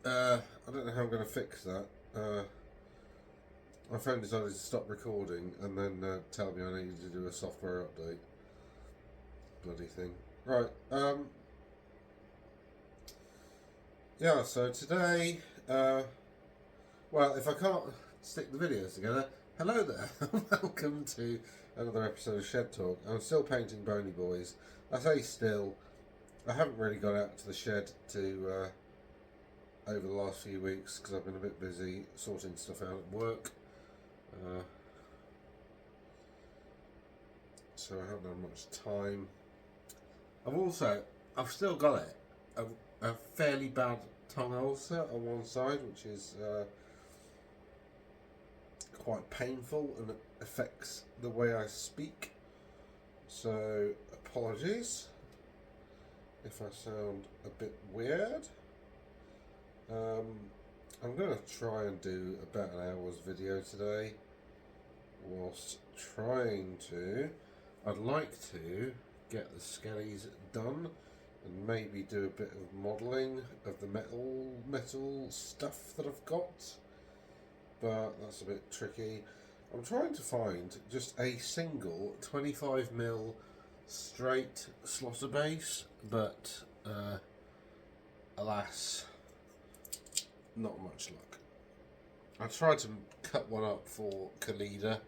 I don't know how I'm going to fix that. My phone decided to stop recording and then tell me I needed to do a software update. Bloody thing. Right. Yeah. So today, well, if I can't stick the videos together, hello there. Welcome to another episode of Shedtalk. I'm still painting Bony Boys. I say still. I haven't really got out to the shed to over the last few weeks because I've been a bit busy sorting stuff out at work. So I haven't had much time. I've still got it. A fairly bad tongue ulcer on one side, which is quite painful and it affects the way I speak. So apologies if I sound a bit weird. I'm going to try and do about an hour's video today. Whilst trying to, I'd like to get the skellies done and maybe do a bit of modelling of the metal stuff that I've got, but that's a bit tricky. I'm trying to find just a single 25mm straight slaughter base, but alas, not much luck. I tried to cut one up for Khalida,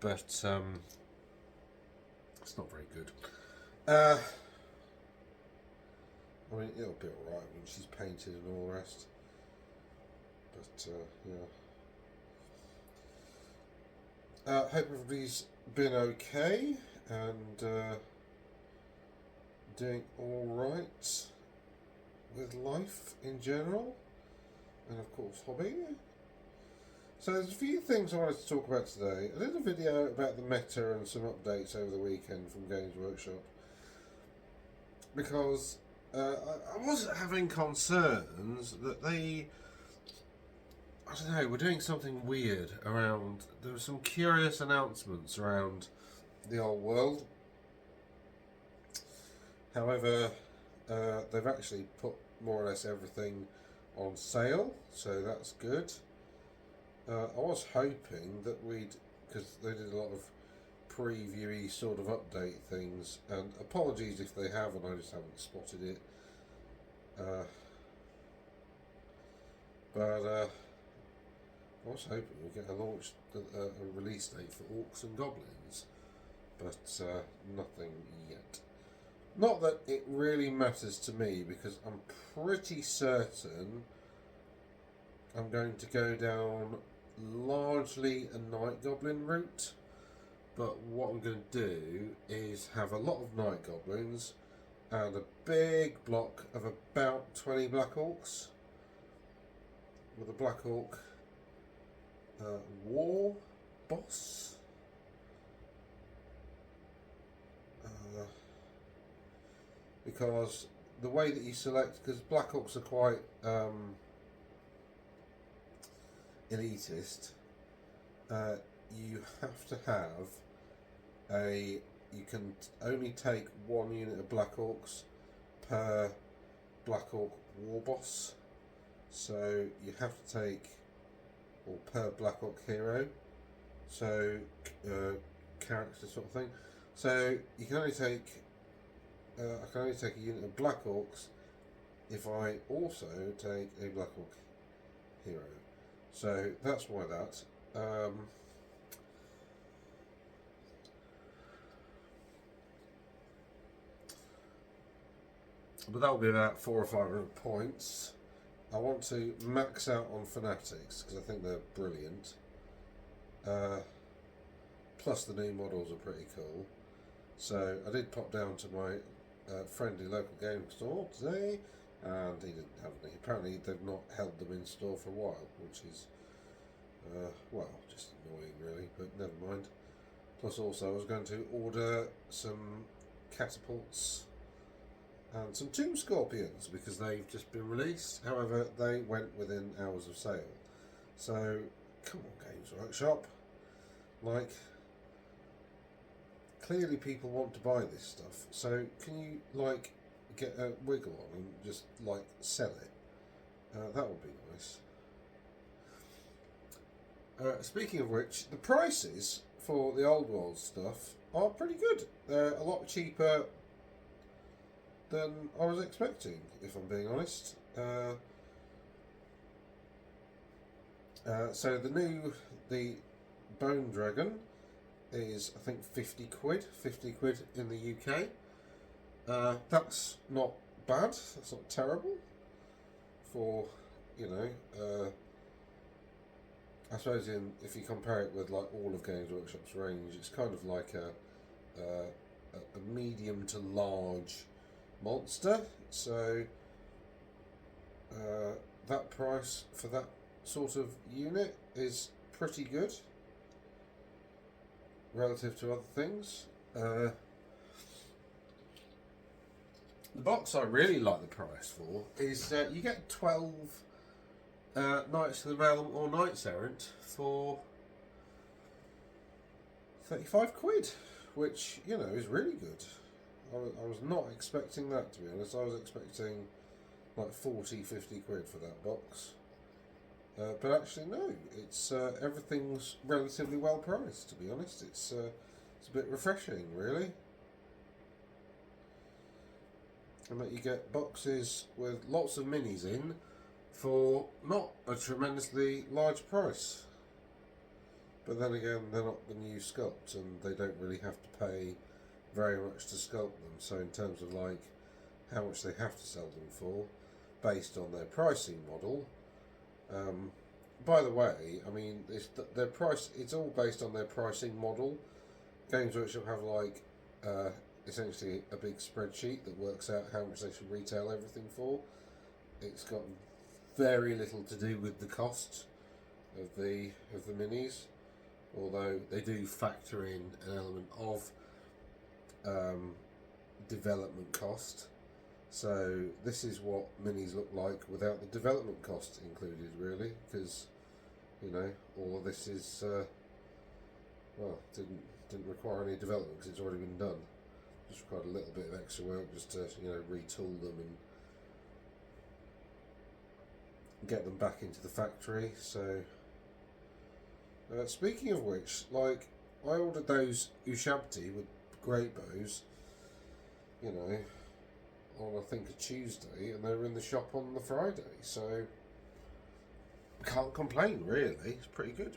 but it's not very good. I mean, it'll be alright when she's painted and all the rest. But, yeah. Hope everybody's been okay and doing alright with life in general. And, of course, hobby. So there's a few things I wanted to talk about today. I did a video about the meta and some updates over the weekend from Games Workshop. Because I was having concerns that I don't know, we're doing something weird around. There were some curious announcements around the old world. However, they've actually put more or less everything on sale, so that's good. I was hoping that because they did a lot of previewy sort of update things, and apologies if they have and I just haven't spotted it. But I was hoping we'd get a release date for Orcs and Goblins, but nothing yet. Not that it really matters to me, because I'm pretty certain I'm going to go down largely a Night Goblin route, but what I'm going to do is have a lot of Night Goblins and a big block of about 20 Black Orcs with a Black Orc war boss. Because the way that you select, because Black Orcs are quite elitist, you have to have you can only take one unit of Black Orcs per Black Orc war boss, so you have to take, or per Black Orc hero, so character sort of thing, so you can only take I can only take a unit of Black Orcs if I also take a Black Orc hero. So that's why that. But that will be about 400 or 500 points. I want to max out on Fanatics because I think they're brilliant. Plus the new models are pretty cool. So I did pop down to my friendly local game store today, and he didn't have any. Apparently they've not held them in store for a while, which is well, just annoying really, but never mind. Plus also I was going to order some catapults and some tomb scorpions because they've just been released. However, they went within hours of sale. So come on, Games Workshop, like, clearly people want to buy this stuff, so can you like get a wiggle on and just like sell it? That would be nice. Speaking of which, the prices for the old world stuff are pretty good. They're a lot cheaper than I was expecting, if I'm being honest. So the Bone Dragon is, I think, 50 quid. 50 quid in the UK. That's not bad. That's not terrible for, you know, I suppose if you compare it with like all of Games Workshop's range, it's kind of like a medium to large monster. So that price for that sort of unit is pretty good relative to other things. The box I really like the price for is you get 12 Knights of the Realm or Knights Errant for 35 quid, which, you know, is really good. I was not expecting that, to be honest. I was expecting like 40, 50 quid for that box. But actually, no, it's everything's relatively well priced, to be honest. It's a bit refreshing, really. And that you get boxes with lots of minis in for not a tremendously large price. But then again, they're not the new sculpts, and they don't really have to pay very much to sculpt them. So in terms of like how much they have to sell them for, based on their pricing model. By the way, I mean, their price. It's all based on their pricing model. Games Workshop have like essentially a big spreadsheet that works out how much they should retail everything for. It's got very little to do with the cost of the minis, although they do factor in an element of development cost. So this is what minis look like without the development cost included, really, because, you know, all of this is well, didn't require any development because it's already been done. Just required a little bit of extra work just to, you know, retool them and get them back into the factory. So speaking of which, like, I ordered those Ushabti with great bows, you know, on I think a Tuesday, and they were in the shop on the Friday, so can't complain, really. It's pretty good.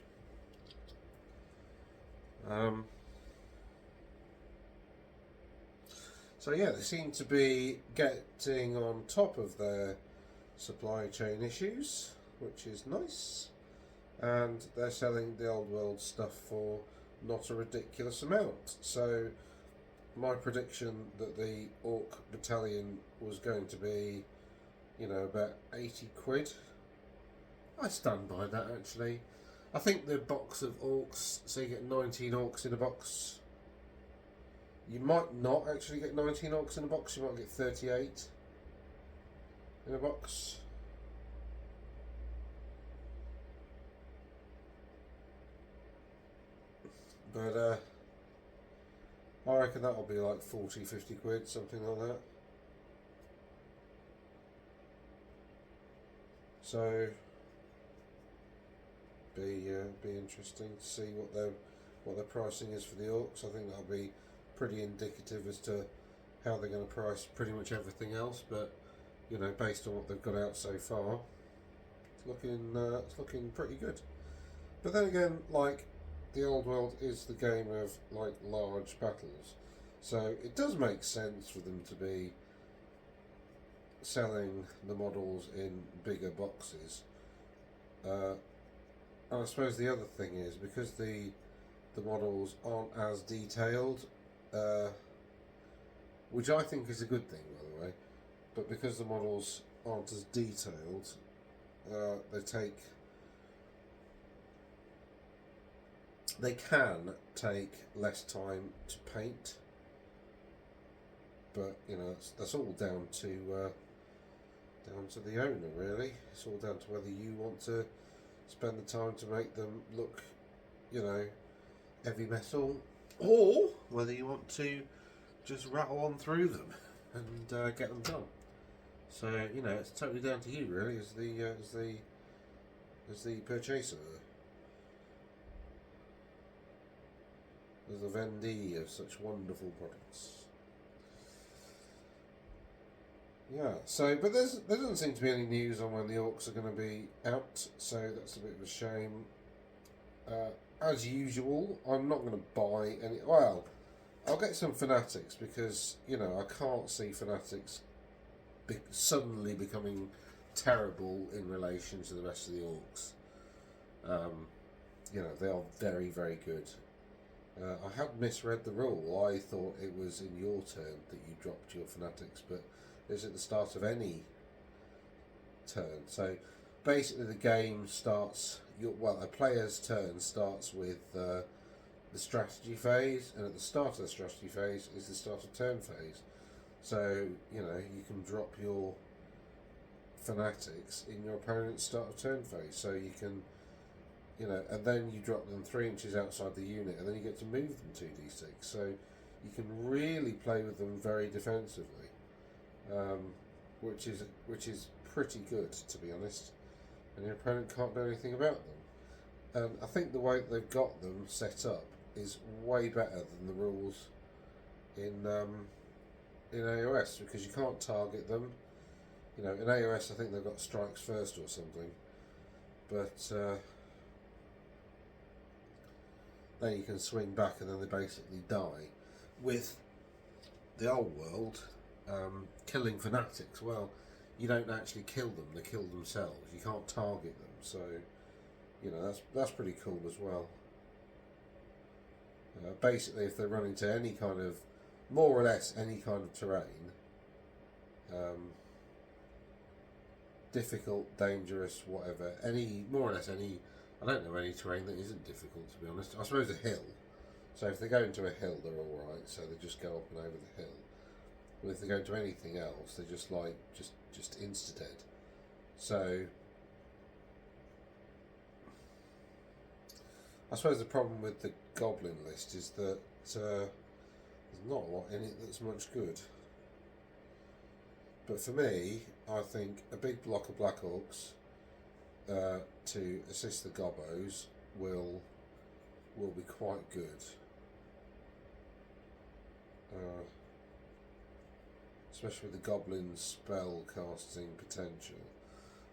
So yeah, they seem to be getting on top of their supply chain issues, which is nice, and they're selling the old world stuff for not a ridiculous amount. So my prediction that the Orc battalion was going to be, you know, about 80 quid, I stand by that, actually. I think the box of Orcs, so you get 19 Orcs in a box. You might not actually get 19 Orcs in a box, you might get 38 in a box. But I reckon that'll be like 40, 50 quid, something like that. So be interesting to see what their pricing is for the Orcs. I think that'll be pretty indicative as to how they're going to price pretty much everything else. But, you know, based on what they've got out so far, it's looking pretty good. But then again, like, the old world is the game of like large battles, so it does make sense for them to be selling the models in bigger boxes. And I suppose the other thing is, because the models aren't as detailed, which I think is a good thing, by the way, but because the models aren't as detailed, they can take less time to paint, but, you know, that's all down to the owner, really. It's all down to whether you want to spend the time to make them look, you know, heavy metal, or whether you want to just rattle on through them and get them done. So it's totally down to you, really, as the purchaser, as the vendee of such wonderful products. Yeah. So, but there doesn't seem to be any news on when the orcs are going to be out. So that's a bit of a shame. As usual, I'm not going to buy any. Well, I'll get some Fanatics because I can't see Fanatics suddenly becoming terrible in relation to the rest of the orcs. They are very, very good. I had misread the rule. I thought it was in your turn that you dropped your Fanatics, but it's at the start of any turn. So basically, the game starts. A player's turn starts with the strategy phase, and at the start of the strategy phase is the start of turn phase. So you can drop your Fanatics in your opponent's start of turn phase. So you can, and then you drop them 3 inches outside the unit, and then you get to move them 2d6. So you can really play with them very defensively, which is pretty good, to be honest. And your opponent can't do anything about them. And I think the way that they've got them set up is way better than the rules in AOS, because you can't target them. In AOS I think they've got strikes first or something, but then you can swing back and then they basically die. With the old world, killing Fanatics, well, you don't actually kill them, they kill themselves. You can't target them, so that's pretty cool as well. Basically, if they're running to any kind of, more or less any kind of terrain, difficult, dangerous, whatever, more or less any, I don't know any terrain that isn't difficult, to be honest. I suppose a hill. So if they go into a hill, they're alright, so they just go up and over the hill. But if they go into anything else, they're just just insta-dead. So I suppose the problem with the goblin list is that there's not a lot in it that's much good. But for me, I think a big block of Black Orcs to assist the Gobbos will be quite good. Especially with the Goblin spell casting potential.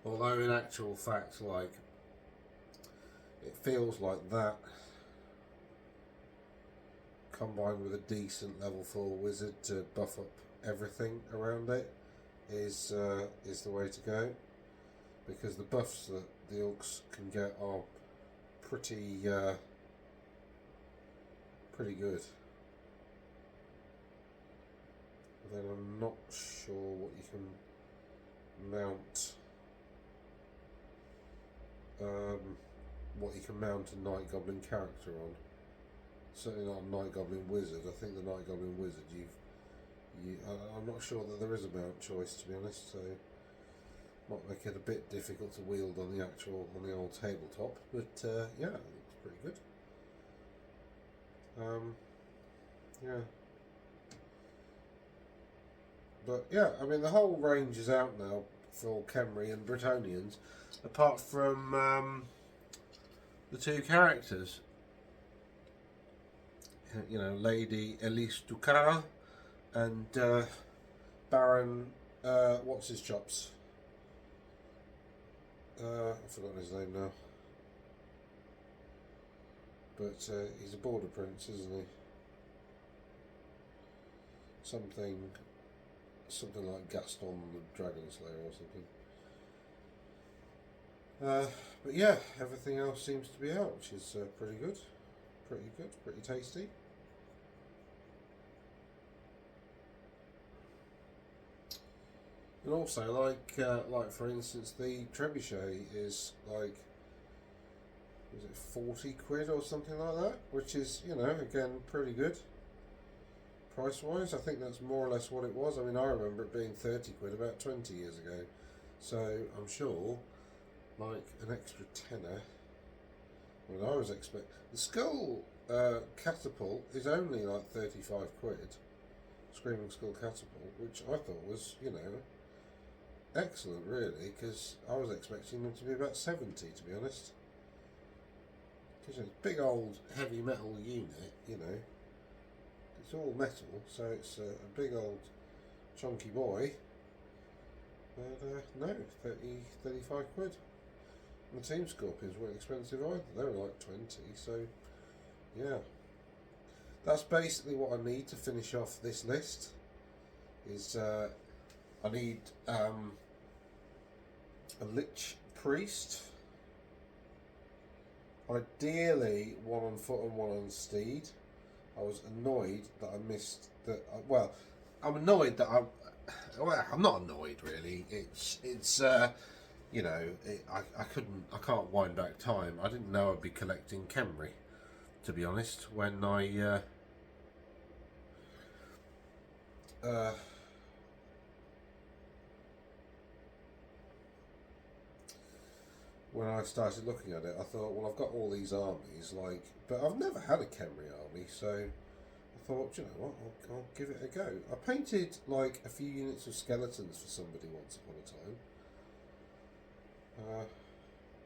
Although in actual fact, it feels like that combined with a decent level 4 wizard to buff up everything around it is the way to go, because the buffs that the orcs can get are pretty good. But then I'm not sure what you can mount. What you can mount a Night Goblin character on. Certainly not a Night Goblin wizard. I think the Night Goblin wizard, I'm not sure that there is a mount choice, to be honest. So might make it a bit difficult to wield on the old tabletop. But yeah, it looks pretty good. Yeah. But yeah, I mean the whole range is out now for Khemri and Bretonnians, apart from the 2 characters. Lady Elise Ducara and Baron, what's his chops? I've forgotten his name now. But he's a border prince, isn't he? Something like Gaston the Dragon Slayer or something. But yeah, everything else seems to be out, which is pretty good, pretty tasty. And also, like for instance, the trebuchet is it 40 quid or something like that, which is again pretty good price wise. I think that's more or less what it was. I mean, I remember it being 30 quid about 20 years ago, so I'm sure an extra tenner. I mean, I was expecting the skull catapult is only like 35 quid. Screaming Skull catapult, which I thought was excellent, really, because I was expecting them to be about 70, to be honest. Because it's a big old heavy metal unit, you know. It's all metal, so it's a big old chunky boy. But no, 35 quid. And the Team Scorpions weren't expensive either. They were like 20, so yeah. That's basically what I need to finish off this list. Is I need a Lich Priest. Ideally, one on foot and one on steed. I was annoyed that I missed that. Well, I'm annoyed that I. Well, I'm not annoyed really. It's you know, I can't wind back time. I didn't know I'd be collecting Khemri, to be honest. When I when I started looking at it, I thought, well, I've got all these armies, like, but I've never had a Khemri army, so I thought, you know what, I'll give it a go. I painted like a few units of skeletons for somebody once upon a time.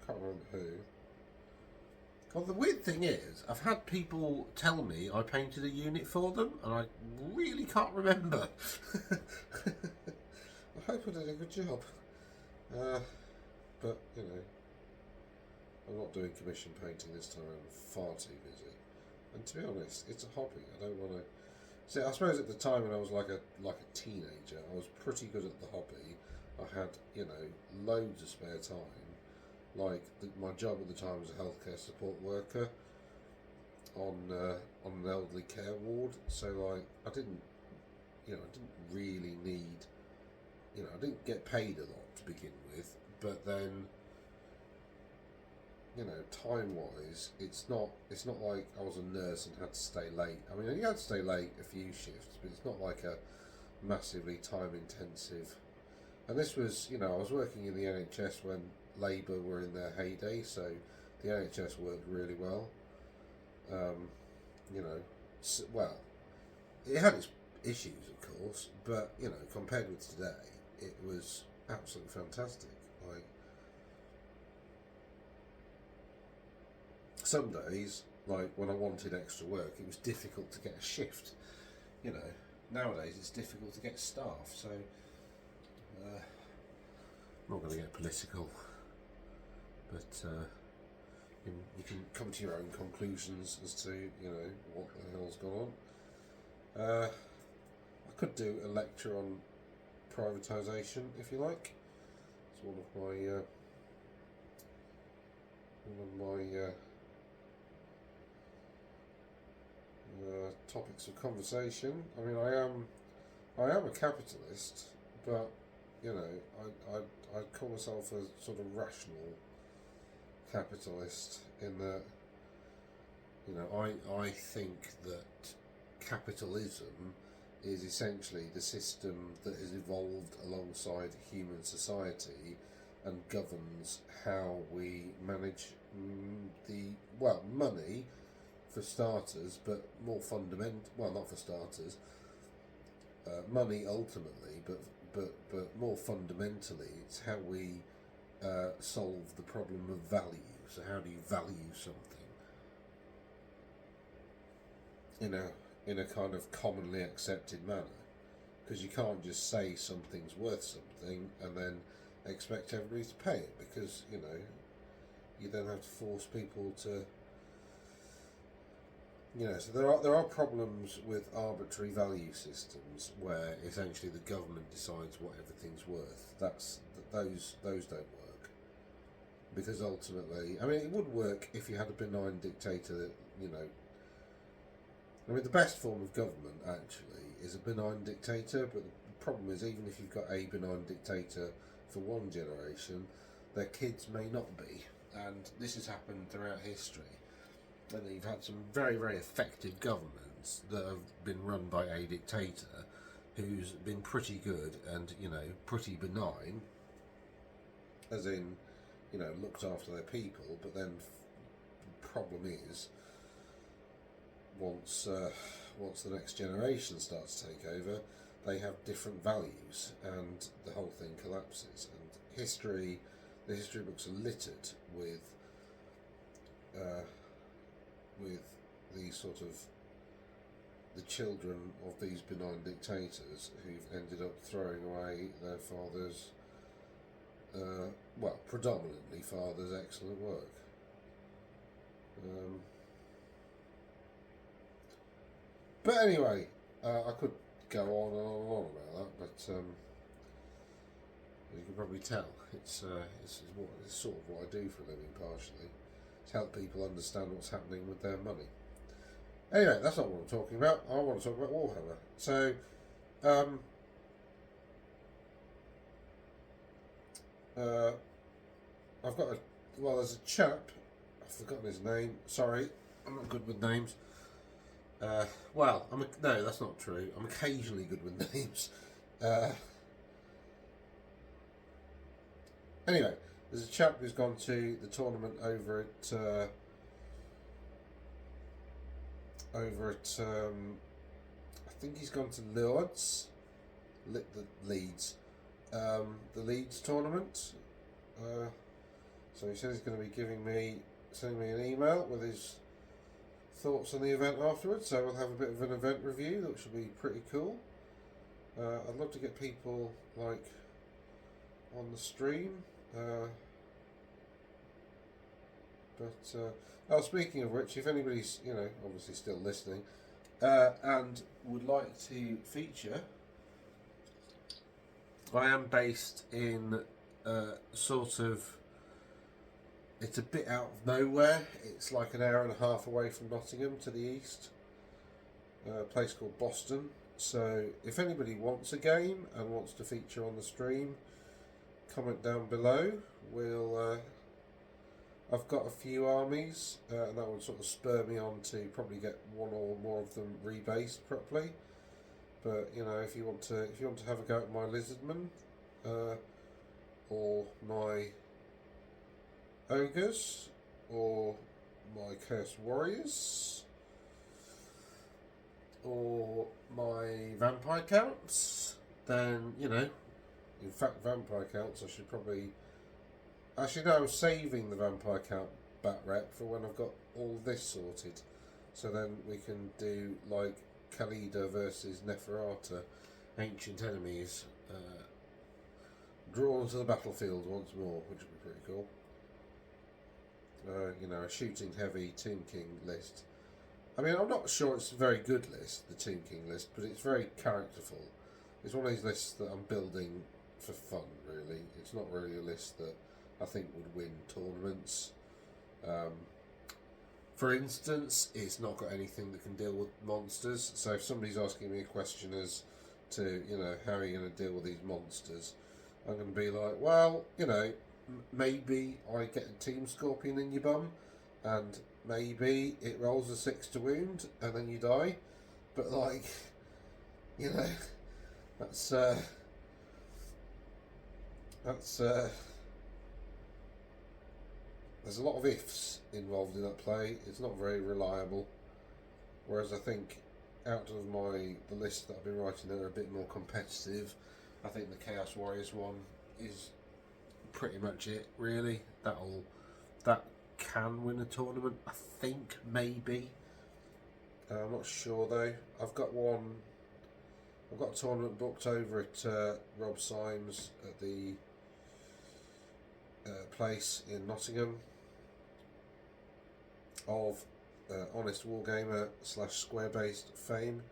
Can't remember who. Well, the weird thing is, I've had people tell me I painted a unit for them, and I really can't remember. I hope I did a good job. But, you know, I'm not doing commission painting this time. I'm far too busy. And to be honest, it's a hobby. I don't want to... See, I suppose at the time when I was like a teenager, I was pretty good at the hobby. I had, you know, loads of spare time. Like, my job at the time was a healthcare support worker on an elderly care ward. So, like, I didn't really need... You know, I didn't get paid a lot to begin with. But then... You know, time-wise, it's not like I was a nurse and had to stay late. I mean, you had to stay late a few shifts, but it's not like a massively time-intensive. And this was, you know, I was working in the NHS when Labour were in their heyday, so the NHS worked really well. You know, well, it had its issues, of course, but, you know, compared with today, it was absolutely fantastic. Like, some days, like when I wanted extra work, it was difficult to get a shift. You know, nowadays it's difficult to get staff. So, I'm not going to get political, but you can come to your own conclusions as to, you know, what the hell's gone on. I could do a lecture on privatisation if you like. It's one of my topics of conversation. I mean, I am a capitalist, but you know, I call myself a sort of rational capitalist in that, you know, I think that capitalism is essentially the system that has evolved alongside human society and governs how we manage money for starters, but more fundamental. Well, not for starters. Money ultimately, but more fundamentally, it's how we solve the problem of value. So, how do you value something in a kind of commonly accepted manner? Because you can't just say something's worth something and then expect everybody to pay it, because you know you then have to force people to. You know, so there are problems with arbitrary value systems where essentially the government decides what everything's worth. Those don't work, because ultimately, I mean, it would work if you had a benign dictator that, you know. I mean, the best form of government actually is a benign dictator, but the problem is, even if you've got a benign dictator for one generation, their kids may not be, and this has happened throughout history. And you've had some very, very effective governments that have been run by a dictator who's been pretty good and, you know, pretty benign, as in, you know, looked after their people. But then the problem is, once the next generation starts to take over, they have different values, and the whole thing collapses. And the history books are littered with these sort of the children of these benign dictators who've ended up throwing away their father's, predominantly father's excellent work. But anyway, I could go on and on and on about that, but you can probably tell it's sort of what I do for a living, partially, to help people understand what's happening with their money. Anyway, that's not what I'm talking about. I want to talk about Warhammer. So, I've got there's a chap, I've forgotten his name, sorry, I'm not good with names. No, that's not true. I'm occasionally good with names. Anyway, there's a chap who's gone to the tournament over at I think he's gone to Leeds, the Leeds tournament. So he said he's going to be sending me an email with his thoughts on the event afterwards. So we'll have a bit of an event review, which will be pretty cool. I'd love to get people on the stream. Speaking of which, if anybody's obviously still listening and would like to feature, I am based in it's a bit out of nowhere. It's like an hour and a half away from Nottingham to the east. A place called Boston. So if anybody wants a game and wants to feature on the stream, comment down below. I've got a few armies, and that would sort of spur me on to probably get one or more of them rebased properly. But if you want to have a go at my Lizardmen, or my Ogres, or my Chaos Warriors, or my Vampire Counts, then in fact, Vampire Counts, I should probably... Actually, no, I'm saving the Vampire Count bat rep for when I've got all this sorted. So then we can do, like, Khalida versus Neferata, ancient enemies, drawn to the battlefield once more, which would be pretty cool. A shooting heavy Tomb King list. I mean, I'm not sure it's a very good list, the Tomb King list, but it's very characterful. It's one of these lists that I'm building for fun, really. It's not really a list that I think would win tournaments. For instance, it's not got anything that can deal with monsters. So if somebody's asking me a question as to, how are you going to deal with these monsters, I'm going to be like, well, maybe I get a Team Scorpion in your bum, and maybe it rolls a 6 to wound, and then you die. But that's there's a lot of ifs involved in that play. It's not very reliable. Whereas I think out of the list that I've been writing that are a bit more competitive, I think the Chaos Warriors one is pretty much it, really. That can win a tournament, I think, maybe. I'm not sure though. I've got a tournament booked over at Rob Symes at the place in Nottingham of Honest Wargamer / Square Based fame.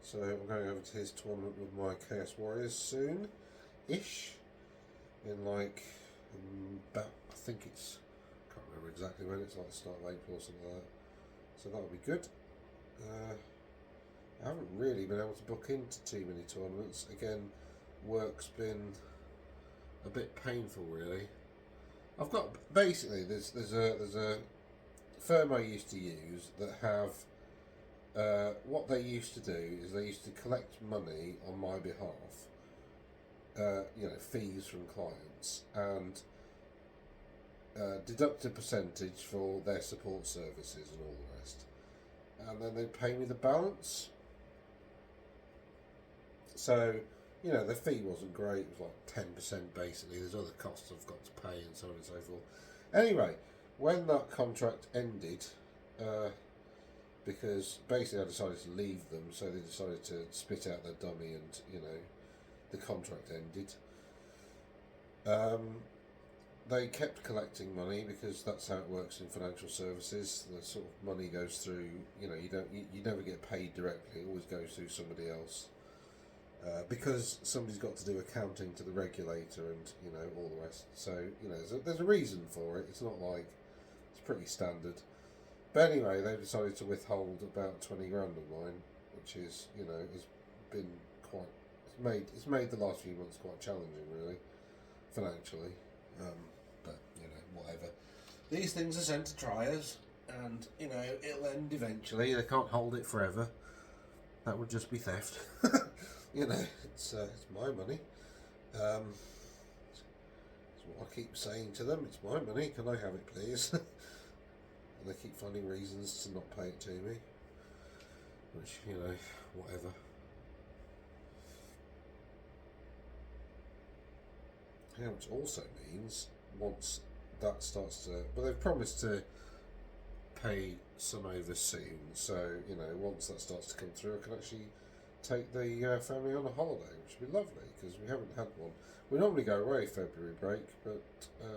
So I'm going over to his tournament with my Chaos Warriors soon-ish. In about, I think it's, I can't remember exactly when, it's like the start of April or something like that. So that'll be good. I haven't really been able to book into too many tournaments. Again, work's been a bit painful, really. I've got, basically, there's a firm I used to use that have, what they used to do is they used to collect money on my behalf, fees from clients, and deduct a percentage for their support services and all the rest, and then they pay me the balance. So, you know, the fee wasn't great. It was like 10% basically. There's other costs I've got to pay and so on and so forth. Anyway, when that contract ended, because basically I decided to leave them, so they decided to spit out their dummy, and you know, the contract ended. They kept collecting money because that's how it works in financial services. The sort of money goes through, you know, you never get paid directly. It always goes through somebody else, because somebody's got to do accounting to the regulator and you know all the rest. So you know there's a reason for it. It's not like it's pretty standard. But anyway, they decided to withhold about 20 grand of mine, which is, you know, has been quite, it's made the last few months quite challenging, really, financially. But, you know, whatever. These things are sent to try us, and, you know, it'll end eventually. They can't hold it forever. That would just be theft. You know, it's my money. It's what I keep saying to them. It's my money. Can I have it, please? And they keep finding reasons to not pay it to me, which, you know, whatever. Yeah, which also means once that starts to, but they've promised to pay some over soon, so, you know, once that starts to come through, I can actually take the family on a holiday, which would be lovely, because we haven't had one. We normally go away February break, but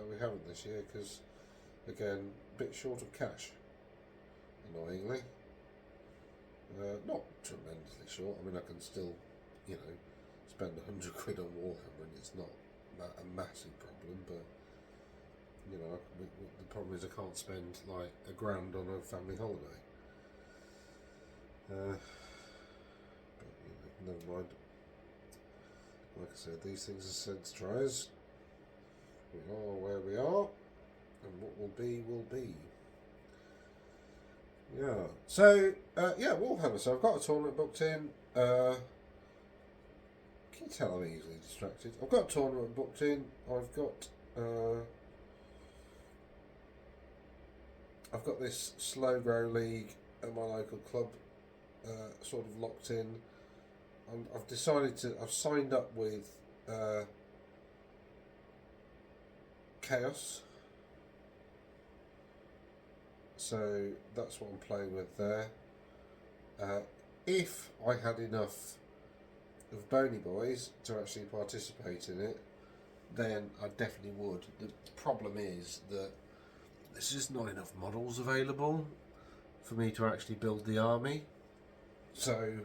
we haven't this year, because again, a bit short of cash, annoyingly. Not tremendously short. I mean, I can still, you know, spend 100 quid on Warhammer, and it's not a massive problem. But you know, the problem is I can't spend like £1,000 on a family holiday. But you know, never mind. Like I said, these things are sent to try us. We are where we are. And what will be. Yeah. So, yeah, Warhammer. So I've got a tournament booked in. Can you tell I'm easily distracted? I've got a tournament booked in. I've got this slow grow league at my local club, sort of locked in. I've signed up with Chaos. So that's what I'm playing with there. If I had enough of Bony Boys to actually participate in it, then I definitely would. The problem is that there's just not enough models available for me to actually build the army. So,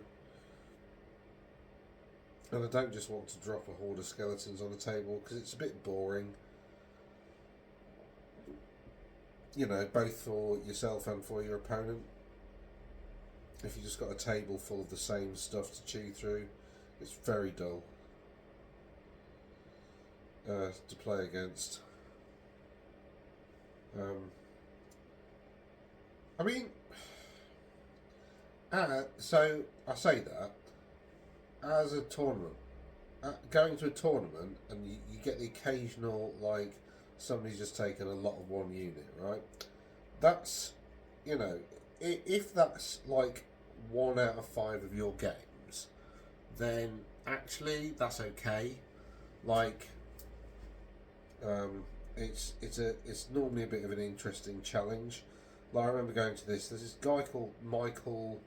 and I don't just want to drop a horde of skeletons on the table because it's a bit boring. You know, both for yourself and for your opponent. If you just got a table full of the same stuff to chew through, it's very dull to play against. I mean, so I say that as a tournament, going to a tournament, and you get the occasional, like, somebody's just taken a lot of one unit, right? That's, you know, if that's like 1 out of 5 of your games, then actually that's okay. Like, it's normally a bit of an interesting challenge. Like, I remember going to there's this guy called Michael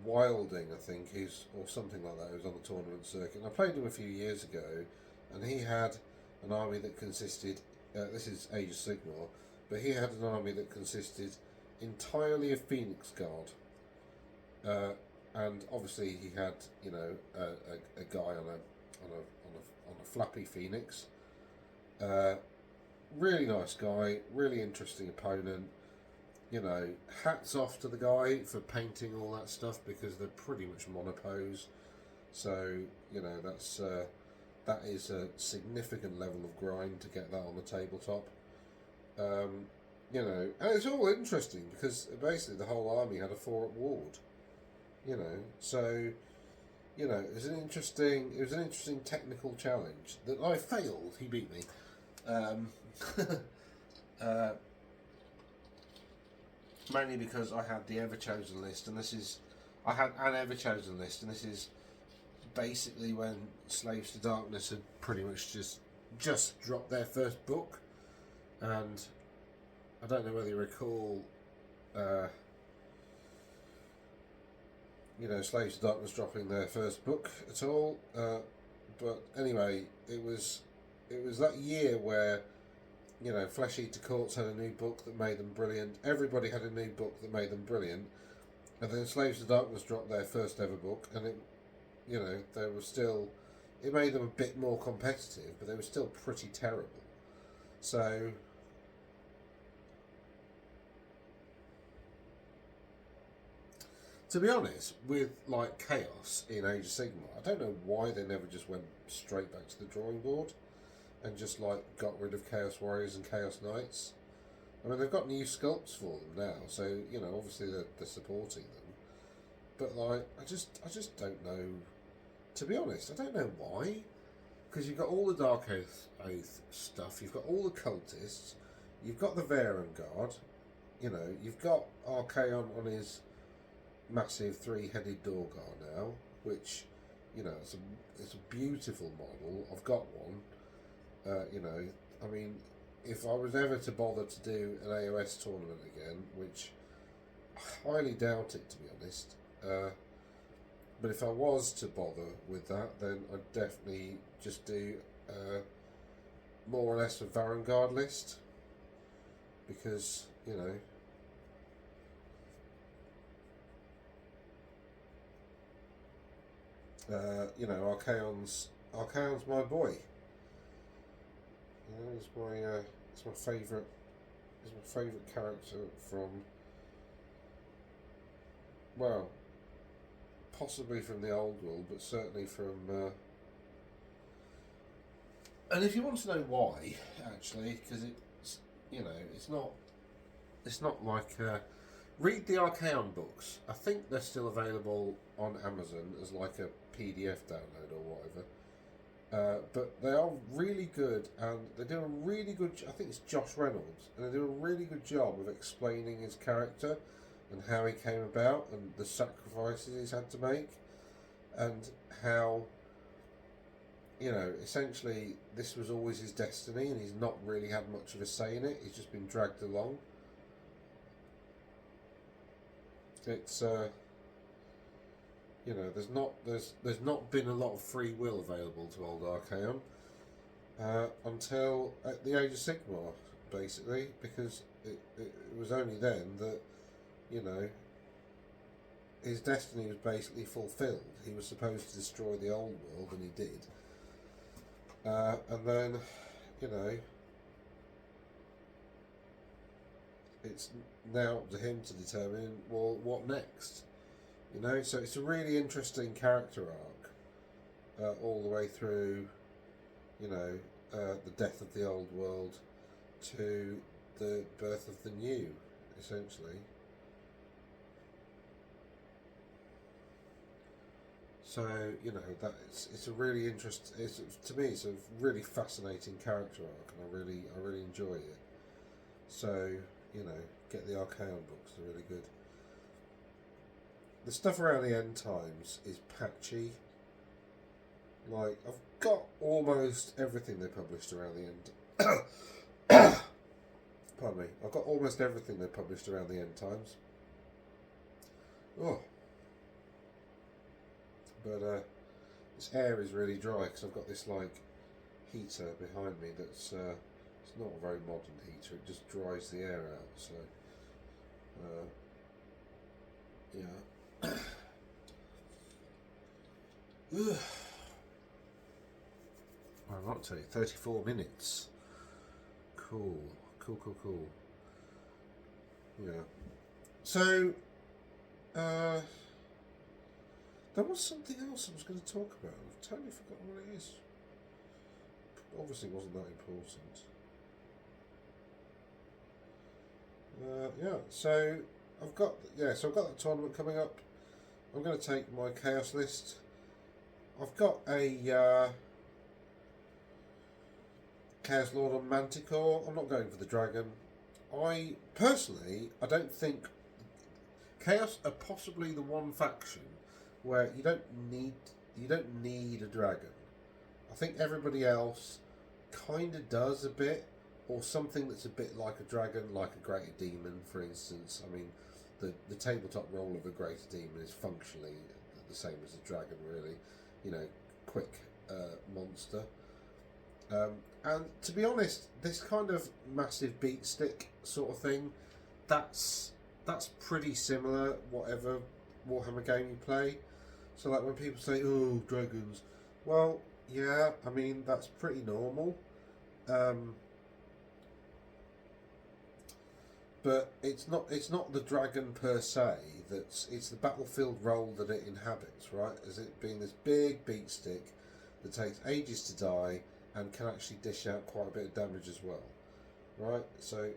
Wilding, I think, or something like that, who's on the tournament circuit. And I played him a few years ago, and he had an army that consisted, this is Age of Sigmar, but he had an army that consisted entirely of Phoenix Guard, and obviously he had, you know, a guy on a flappy Phoenix. Really nice guy, really interesting opponent. You know, hats off to the guy for painting all that stuff, because they're pretty much monopose. So, you know, that is a significant level of grind to get that on the tabletop. You know, and it's all interesting because basically the whole army had a 4-up ward. You know, so, you know, it was an interesting technical challenge that I failed. He beat me. Mainly because I had the Ever Chosen list, and I had an Ever Chosen list, and this is basically when Slaves to Darkness had pretty much just dropped their first book, and I don't know whether you recall, Slaves to Darkness dropping their first book at all. But anyway, it was that year where, Flesh Eater Courts had a new book that made them brilliant. Everybody had a new book that made them brilliant, and then Slaves to Darkness dropped their first ever book, and they were still. It made them a bit more competitive, but they were still pretty terrible. So, to be honest, with like Chaos in Age of Sigmar, I don't know why they never just went straight back to the drawing board and just like got rid of Chaos Warriors and Chaos Knights. I mean, they've got new sculpts for them now, so obviously they're supporting them. But like, I just don't know. To be honest, I don't know why. Because you've got all the Dark Oath stuff, you've got all the cultists, you've got the Varangard, you've got Archaon on his massive three-headed Dorgar now, which, it's a beautiful model. I've got one. I mean, if I was ever to bother to do an AOS tournament again, which I highly doubt it, to be honest, but if I was to bother with that, then I'd definitely just do more or less a Varangard list, because, Archaon's my boy. It's my favourite. He's my favourite character from. Well, possibly from the old world, but certainly from. And if you want to know why, actually, because it's it's not like. Read the Archaon books. I think they're still available on Amazon as like a PDF download or whatever. But they are really good, and they do a really good. I think it's Josh Reynolds, and they do a really good job of explaining his character and how he came about and the sacrifices he's had to make, and how essentially this was always his destiny, and he's not really had much of a say in it. He's just been dragged along. It's there's not been a lot of free will available to old Archaon until at the Age of Sigmar, basically, because it was only then that his destiny was basically fulfilled. He was supposed to destroy the old world, and he did. And then it's now up to him to determine, well, what next? So it's a really interesting character arc, all the way through, the death of the old world to the birth of the new, essentially. So that it's a really interesting. To me, it's a really fascinating character arc, and I really enjoy it. So get the Archaon books; they're really good. The stuff around the end times is patchy. Like, I've got almost everything they published around the end. Pardon me. I've got almost everything they published around the end times. Oh. But this air is really dry because I've got this like heater behind me that's it's not a very modern heater. It just dries the air out. So yeah. I'm up to 34 minutes. Cool. Yeah. So, there was something else I was going to talk about. I've totally forgotten what it is. Obviously, it wasn't that important. Yeah. So I've got that tournament coming up. I'm going to take my Chaos list. I've got a Chaos Lord on Manticore. I'm not going for the Dragon. I don't think Chaos are possibly the one faction where you don't need you don't need a dragon. I think everybody else kind of does a bit, or something that's a bit like a dragon, like a greater demon, for instance. I mean, the tabletop role of a greater demon is functionally the same as a dragon, really. You know, quick monster. And to be honest, this kind of massive beat stick sort of thing, that's pretty similar whatever Warhammer game you play. So like when people say, "Oh, dragons," well, yeah, I mean that's pretty normal. But it's not the dragon per se. It's the battlefield role that it inhabits, right? As it being this big beat stick that takes ages to die and can actually dish out quite a bit of damage as well, right? So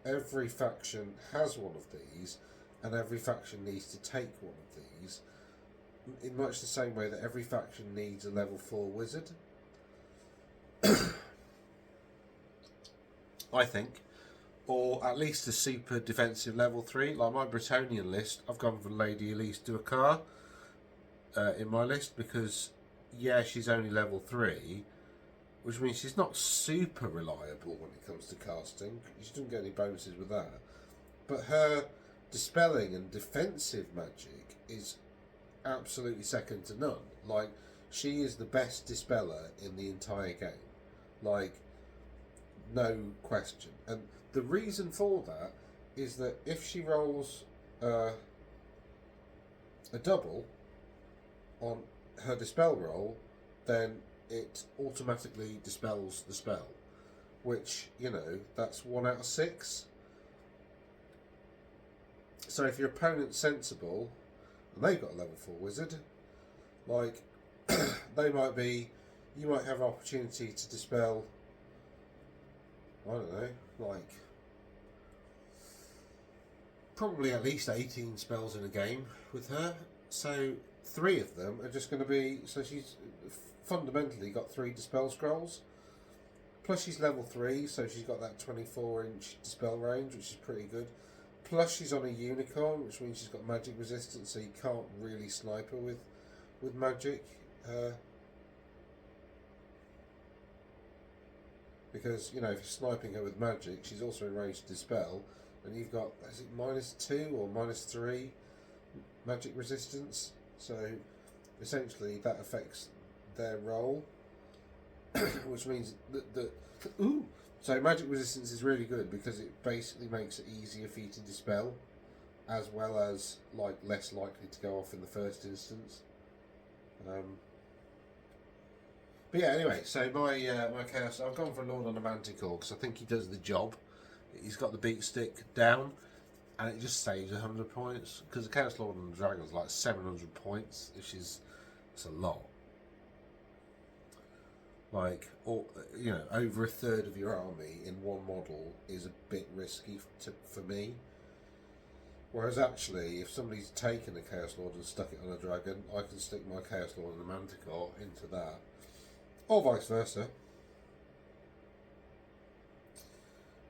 every faction has one of these, and every faction needs to take one of these, in much the same way that every faction needs a level 4 wizard. I think. Or at least a super defensive level 3. Like my Bretonian list, I've gone for Lady Elise Duacar in my list because, yeah, she's only level 3, which means she's not super reliable when it comes to casting. She doesn't get any bonuses with that. But her dispelling and defensive magic is absolutely second to none. Like, she is the best dispeller in the entire game. Like, no question. And the reason for that is that if she rolls a double on her dispel roll, then it automatically dispels the spell, which, you know, that's 1 out of 6. So if your opponent's sensible and they've got a level 4 wizard, like you might have an opportunity to dispel, I don't know, like probably at least 18 spells in a game with her. So 3 of them are just going to be, so she's fundamentally got 3 dispel scrolls. Plus she's level 3, so she's got that 24-inch dispel range, which is pretty good. Plus she's on a unicorn, which means she's got magic resistance, so you can't really snipe her with magic. Because, you know, if you're sniping her with magic, she's also in range to dispel, and you've got, is it -2 or -3 magic resistance? So essentially that affects their roll, which means that so magic resistance is really good because it basically makes it easier for you to dispel, as well as like less likely to go off in the first instance. But yeah, anyway, so my chaos, I've gone for Lord on the Manticore because I think he does the job. He's got the beat stick down, and it just saves 100 points because the Chaos Lord on the Dragon's like 700 points, which is, it's a lot. Like, or, you know, over a third of your army in one model is a bit risky for me. Whereas actually, if somebody's taken a Chaos Lord and stuck it on a dragon, I can stick my Chaos Lord and the Manticore into that, or vice versa,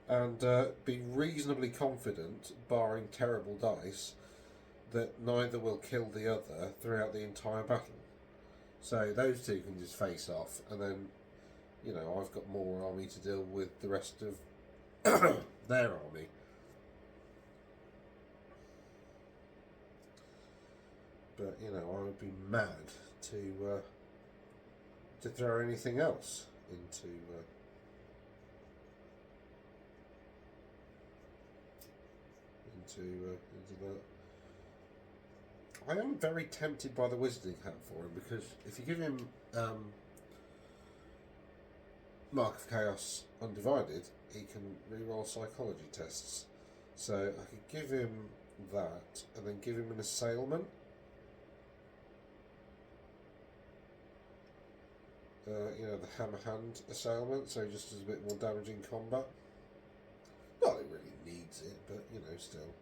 and be reasonably confident, barring terrible dice, that neither will kill the other throughout the entire battle. So those two can just face off, and then, you know, I've got more army to deal with the rest of their army. But, you know, I would be mad to throw anything else into that. I am very tempted by the Wizarding Hat for him, because if you give him Mark of Chaos Undivided, he can reroll psychology tests. So I could give him that, and then give him an Assailment. You know, the Hammer Hand Assailment, so just as a bit more damage in combat. Not that it really needs it, but, you know, still.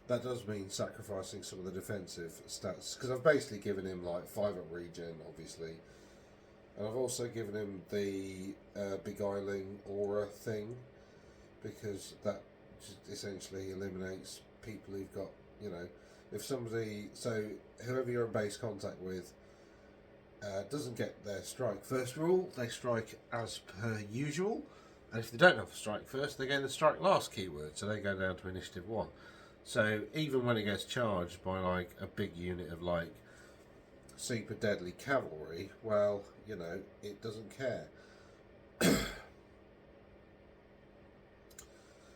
That does mean sacrificing some of the defensive stats, because I've basically given him like 5 up regen, obviously, and I've also given him the beguiling aura thing, because that just essentially eliminates people who've got, you know, if somebody, so whoever you're in base contact with doesn't get their strike first rule, they strike as per usual, and if they don't have a strike first, they get the strike last keyword, so they go down to initiative 1. So even when it gets charged by like a big unit of like super deadly cavalry, well, you know, it doesn't care.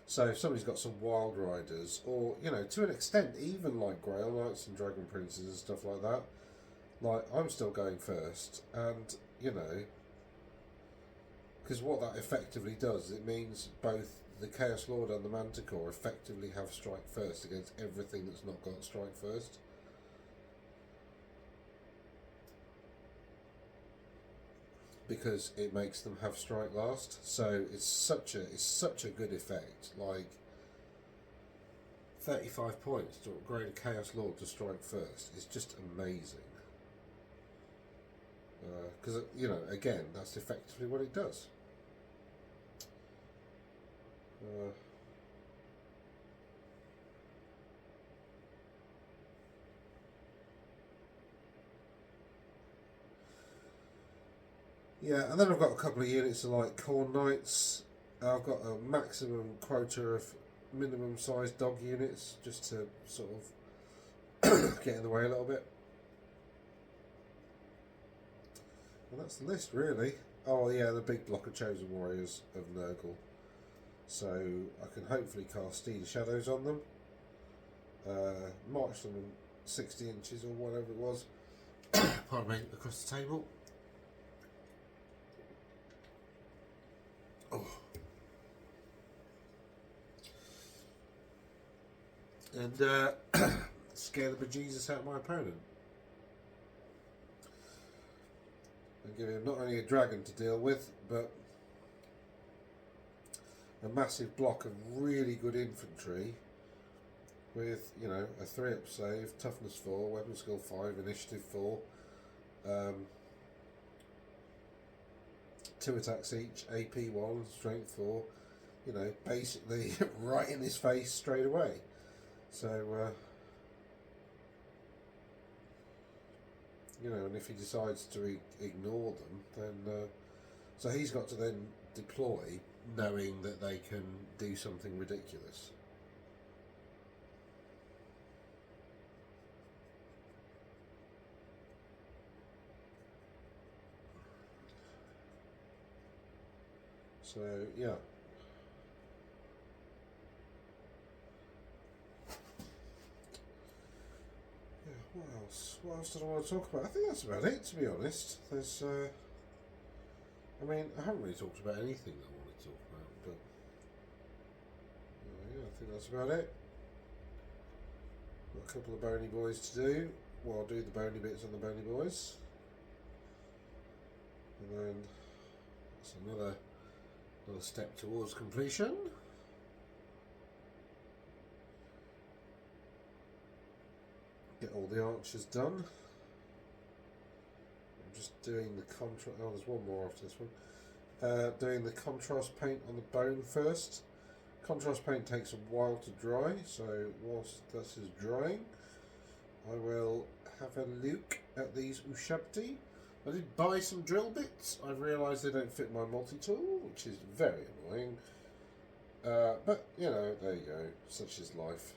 So if somebody's got some wild riders, or, you know, to an extent, even like Grail Knights and Dragon Princes and stuff like that, like, I'm still going first, and, you know, because what that effectively does, it means both the Chaos Lord and the Manticore effectively have strike first against everything that's not got strike first. Because it makes them have strike last, so it's such a good effect. Like 35 points to upgrade a Chaos Lord to strike first is just amazing. Because you know, again, that's effectively what it does. Yeah, and then I've got a couple of units of like Corn Knights. I've got a maximum quota of minimum sized dog units just to sort of get in the way a little bit. And that's the list, really. Oh yeah, the big block of Chosen Warriors of Nurgle. So I can hopefully cast Steed Shadows on them. March them 60 inches or whatever it was. Pardon me, across the table. Oh. And scare the bejesus out of my opponent. And give him not only a dragon to deal with, but a massive block of really good infantry with, you know, a 3-up save, toughness 4, weapon skill 5, initiative 4, 2 attacks each, AP 1, strength 4, you know, basically right in his face straight away. So, you know, and if he decides to ignore them, then, so he's got to then deploy knowing that they can do something ridiculous. So, yeah. What else? What else did I want to talk about? I think that's about it, to be honest. There's, I mean, I haven't really talked about anything that I wanted to talk about, but yeah, I think that's about it. Got a couple of bony boys to do. Well, I'll do the bony bits on the bony boys, and then that's another step towards completion. Get all the archers done. I'm just doing the contrast. Oh, there's one more after this one. Doing the contrast paint on the bone first. Contrast paint takes a while to dry, so whilst this is drying, I will have a look at these Ushabti. I did buy some drill bits. I've realised they don't fit my multi-tool, which is very annoying. But, you know, there you go. Such is life.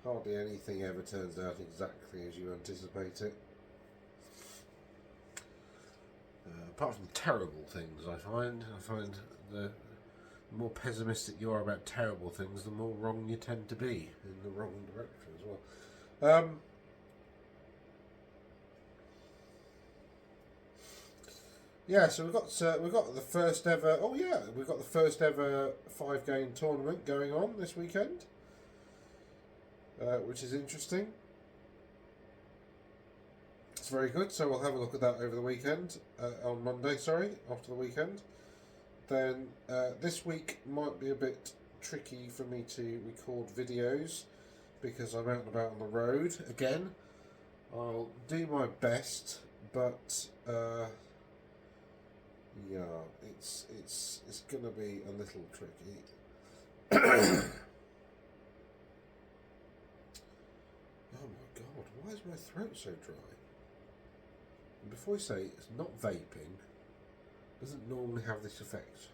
Hardly anything ever turns out exactly as you anticipate it. Apart from terrible things, I find the more pessimistic you are about terrible things, the more wrong you tend to be in the wrong direction as well. Yeah, so we've got the first ever. Oh yeah, we've got the first ever 5-game tournament going on this weekend, which is interesting. It's very good. So we'll have a look at that over the weekend, on Monday. Sorry, after the weekend. Then this week might be a bit tricky for me to record videos because I'm out and about on the road again. I'll do my best, but yeah, it's gonna be a little tricky. Oh my god, why is my throat so dry? And before we say it's not vaping, doesn't normally have this effect.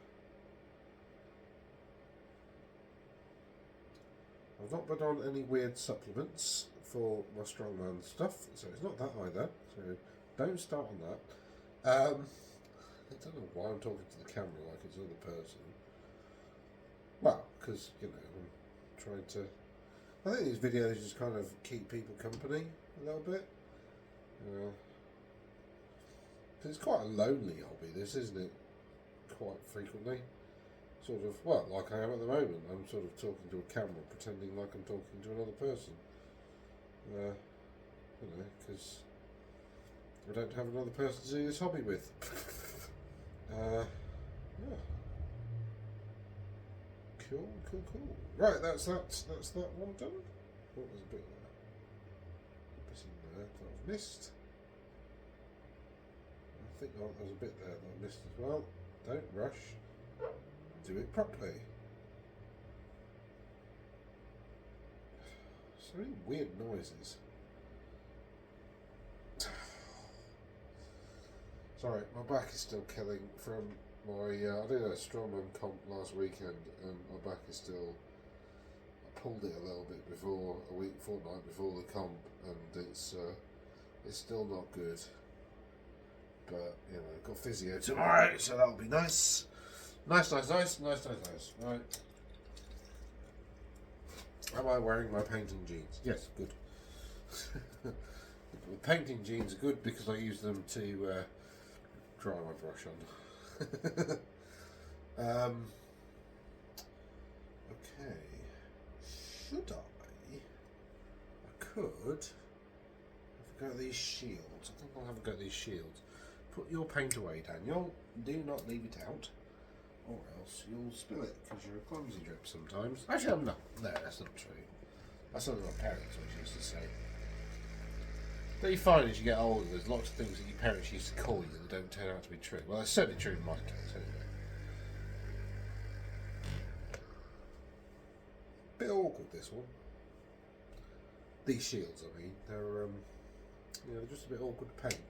I've not been on any weird supplements for my strongman stuff, so it's not that either. So don't start on that. I don't know why I'm talking to the camera like it's another person. Well, because, you know, I'm trying to... I think these videos just kind of keep people company a little bit. It's quite a lonely hobby, this, isn't it? Quite frequently. Sort of, well, like I am at the moment. I'm sort of talking to a camera, pretending like I'm talking to another person. You know, because I don't have another person to do this hobby with. Yeah. Cool. Right, that's that one done. What was a bit there? A bit in there that I've missed. I think there's a bit there that I missed as well. Don't rush. Do it properly. So many weird noises. Sorry, my back is still killing from my... I did a strongman comp last weekend and my back is still... I pulled it a little bit before, fortnight before the comp, and it's still not good. But, you know, I've got physio tomorrow, so that'll be nice. Nice. Right. Am I wearing my painting jeans? Yes, good. The painting jeans are good because I use them to dry my brush on. Okay. Should I could have a go at these shields. I think I'll have a go at these shields. Put your paint away, Daniel. Do not leave it out, or else you'll spill it, because you're a clumsy drip sometimes. Actually, I'm not. No, that's not true. That's something my parents always used to say. But you find as you get older, there's lots of things that your parents used to call you that don't turn out to be true. Well, it's certainly true in my case, anyway. Bit awkward, this one. These shields, I mean, they're they're just a bit awkward to paint.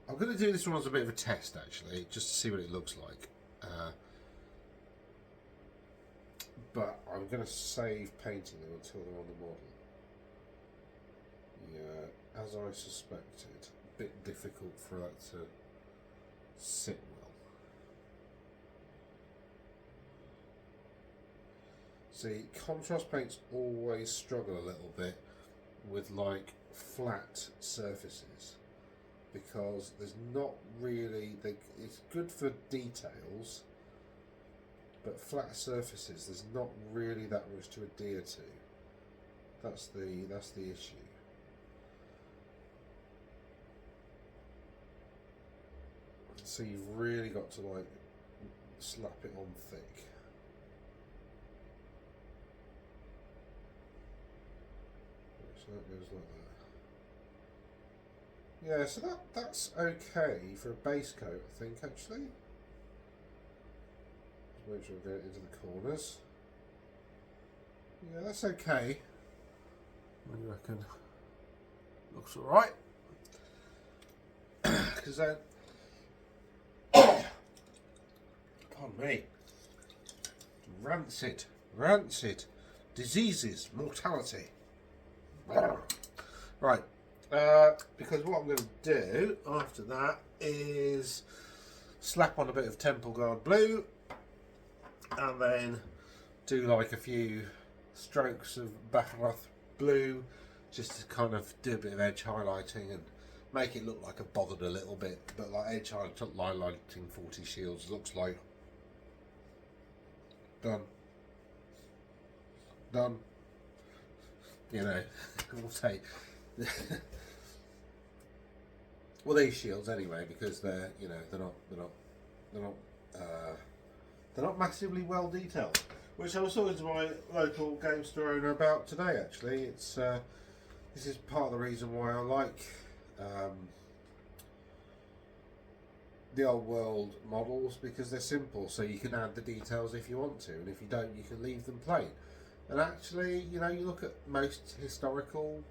I'm going to do this one as a bit of a test, actually, just to see what it looks like. But I'm going to save painting them until they're on the model. Yeah, as I suspected, a bit difficult for that to sit well. See, contrast paints always struggle a little bit with like flat surfaces, because there's not really, it's good for details, but flat surfaces there's not really that much to adhere to. That's the issue. So you've really got to like slap it on thick. So that goes like that. Yeah, so that's okay for a base coat, I think, actually. Just make sure I get it into the corners. Yeah, that's okay. What do you reckon? Looks alright. Because then... Pardon me. Rancid. Diseases, mortality. Right. Because what I'm going to do after that is slap on a bit of Temple Guard blue and then do like a few strokes of Baccarat blue just to kind of do a bit of edge highlighting and make it look like I've bothered a little bit, but like edge highlighting 40 shields looks like. Done. You know, we'll say. Well, these shields anyway, because they're, you know, they're not massively well detailed. Which I was talking to my local game store owner about today. Actually, it's this is part of the reason why I like the old world models because they're simple, so you can add the details if you want to, and if you don't, you can leave them plain. And actually, you know, you look at most historical,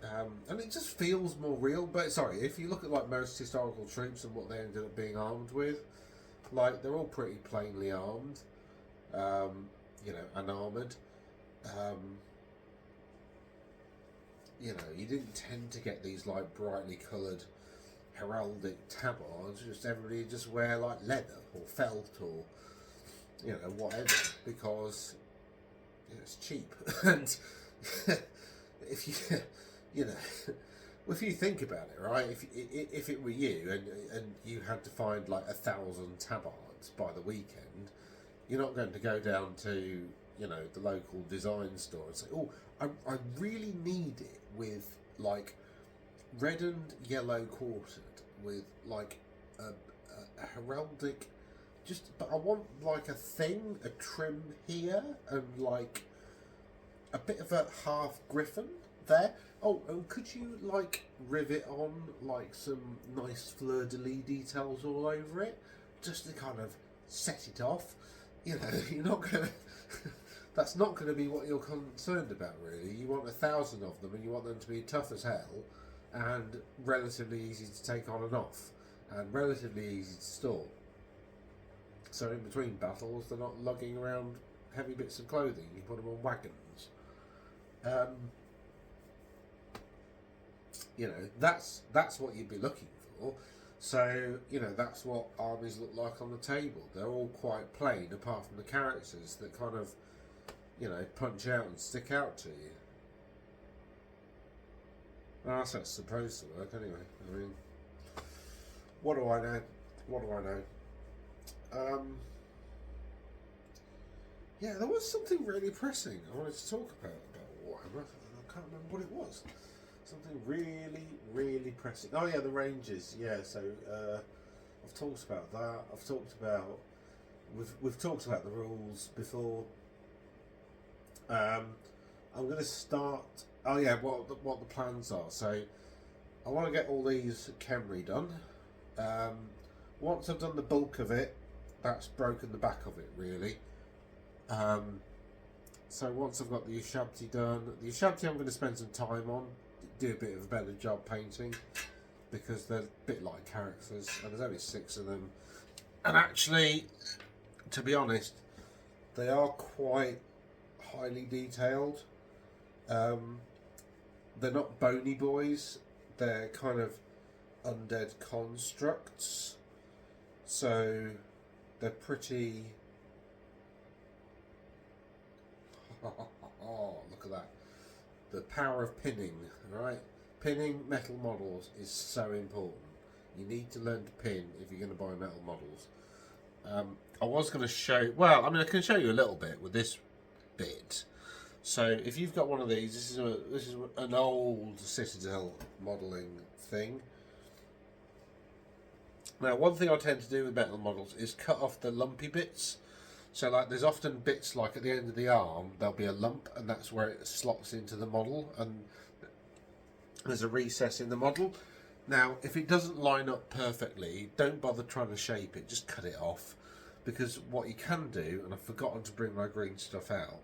and it just feels more real. But sorry, if you look at like most historical troops and what they ended up being armed with, like they're all pretty plainly armed, you know, and armoured. Um, you know, you didn't tend to get these like brightly coloured heraldic tabards. Just everybody just wear like leather or felt or, you know, whatever, because it's cheap. And if you, you know, if you think about it, right? If it were you and you had to find like 1,000 tabards by the weekend, you're not going to go down to, you know, the local design store and say, oh, I really need it with like red and yellow quartered with like a heraldic, just, but I want like a thing, a trim here, and like a bit of a half griffin there. Oh, and could you like rivet on like some nice fleur-de-lis details all over it, just to kind of set it off? You know, you're not gonna. That's not going to be what you're concerned about, really. You want 1,000 of them, and you want them to be tough as hell, and relatively easy to take on and off, and relatively easy to store. So in between battles, they're not lugging around heavy bits of clothing. You put them on wagons. You know, that's what you'd be looking for. So, you know, that's what armies look like on the table. They're all quite plain, apart from the characters that kind of, you know, punch out and stick out to you. Well, that's how it's supposed to work, anyway. I mean, what do I know? What do I know? Yeah, there was something really pressing I wanted to talk about Warhammer. I can't remember what it was. Something really, really pressing. Oh yeah, the Rangers. Yeah, so I've talked about that. I've talked about we've talked about the rules before. I'm going to start. Oh yeah, what the plans are. So I want to get all these Khemri done. Once I've done the bulk of it, that's broken the back of it really. So once I've got the Ushabti done, the Ushabti I'm going to spend some time on, do a bit of a better job painting, because they're a bit like characters, and there's only 6 of them. And actually, to be honest, they are quite highly detailed. They're not bony boys, they're kind of undead constructs, so they're pretty. Oh, look at that. The power of pinning, right? Pinning metal models is so important. You need to learn to pin if you're going to buy metal models. I was going to show, well, I mean, I can show you a little bit with this bit. So if you've got one of these, this is an old Citadel modelling thing. Now, one thing I tend to do with metal models is cut off the lumpy bits. So like there's often bits like at the end of the arm, there'll be a lump, and that's where it slots into the model, and there's a recess in the model. Now, if it doesn't line up perfectly, don't bother trying to shape it, just cut it off. Because what you can do, and I've forgotten to bring my green stuff out,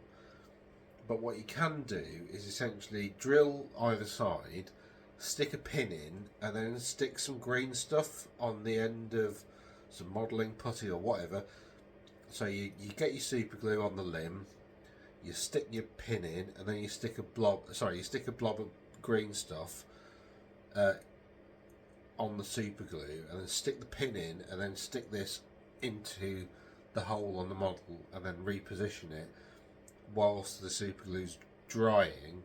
but what you can do is essentially drill either side, stick a pin in, and then stick some green stuff on the end of some modelling putty or whatever. So you get your super glue on the limb, you stick your pin in, and then you stick a blob of green stuff on the super glue, and then stick the pin in, and then stick this into the hole on the model, and then reposition it whilst the super glue's drying.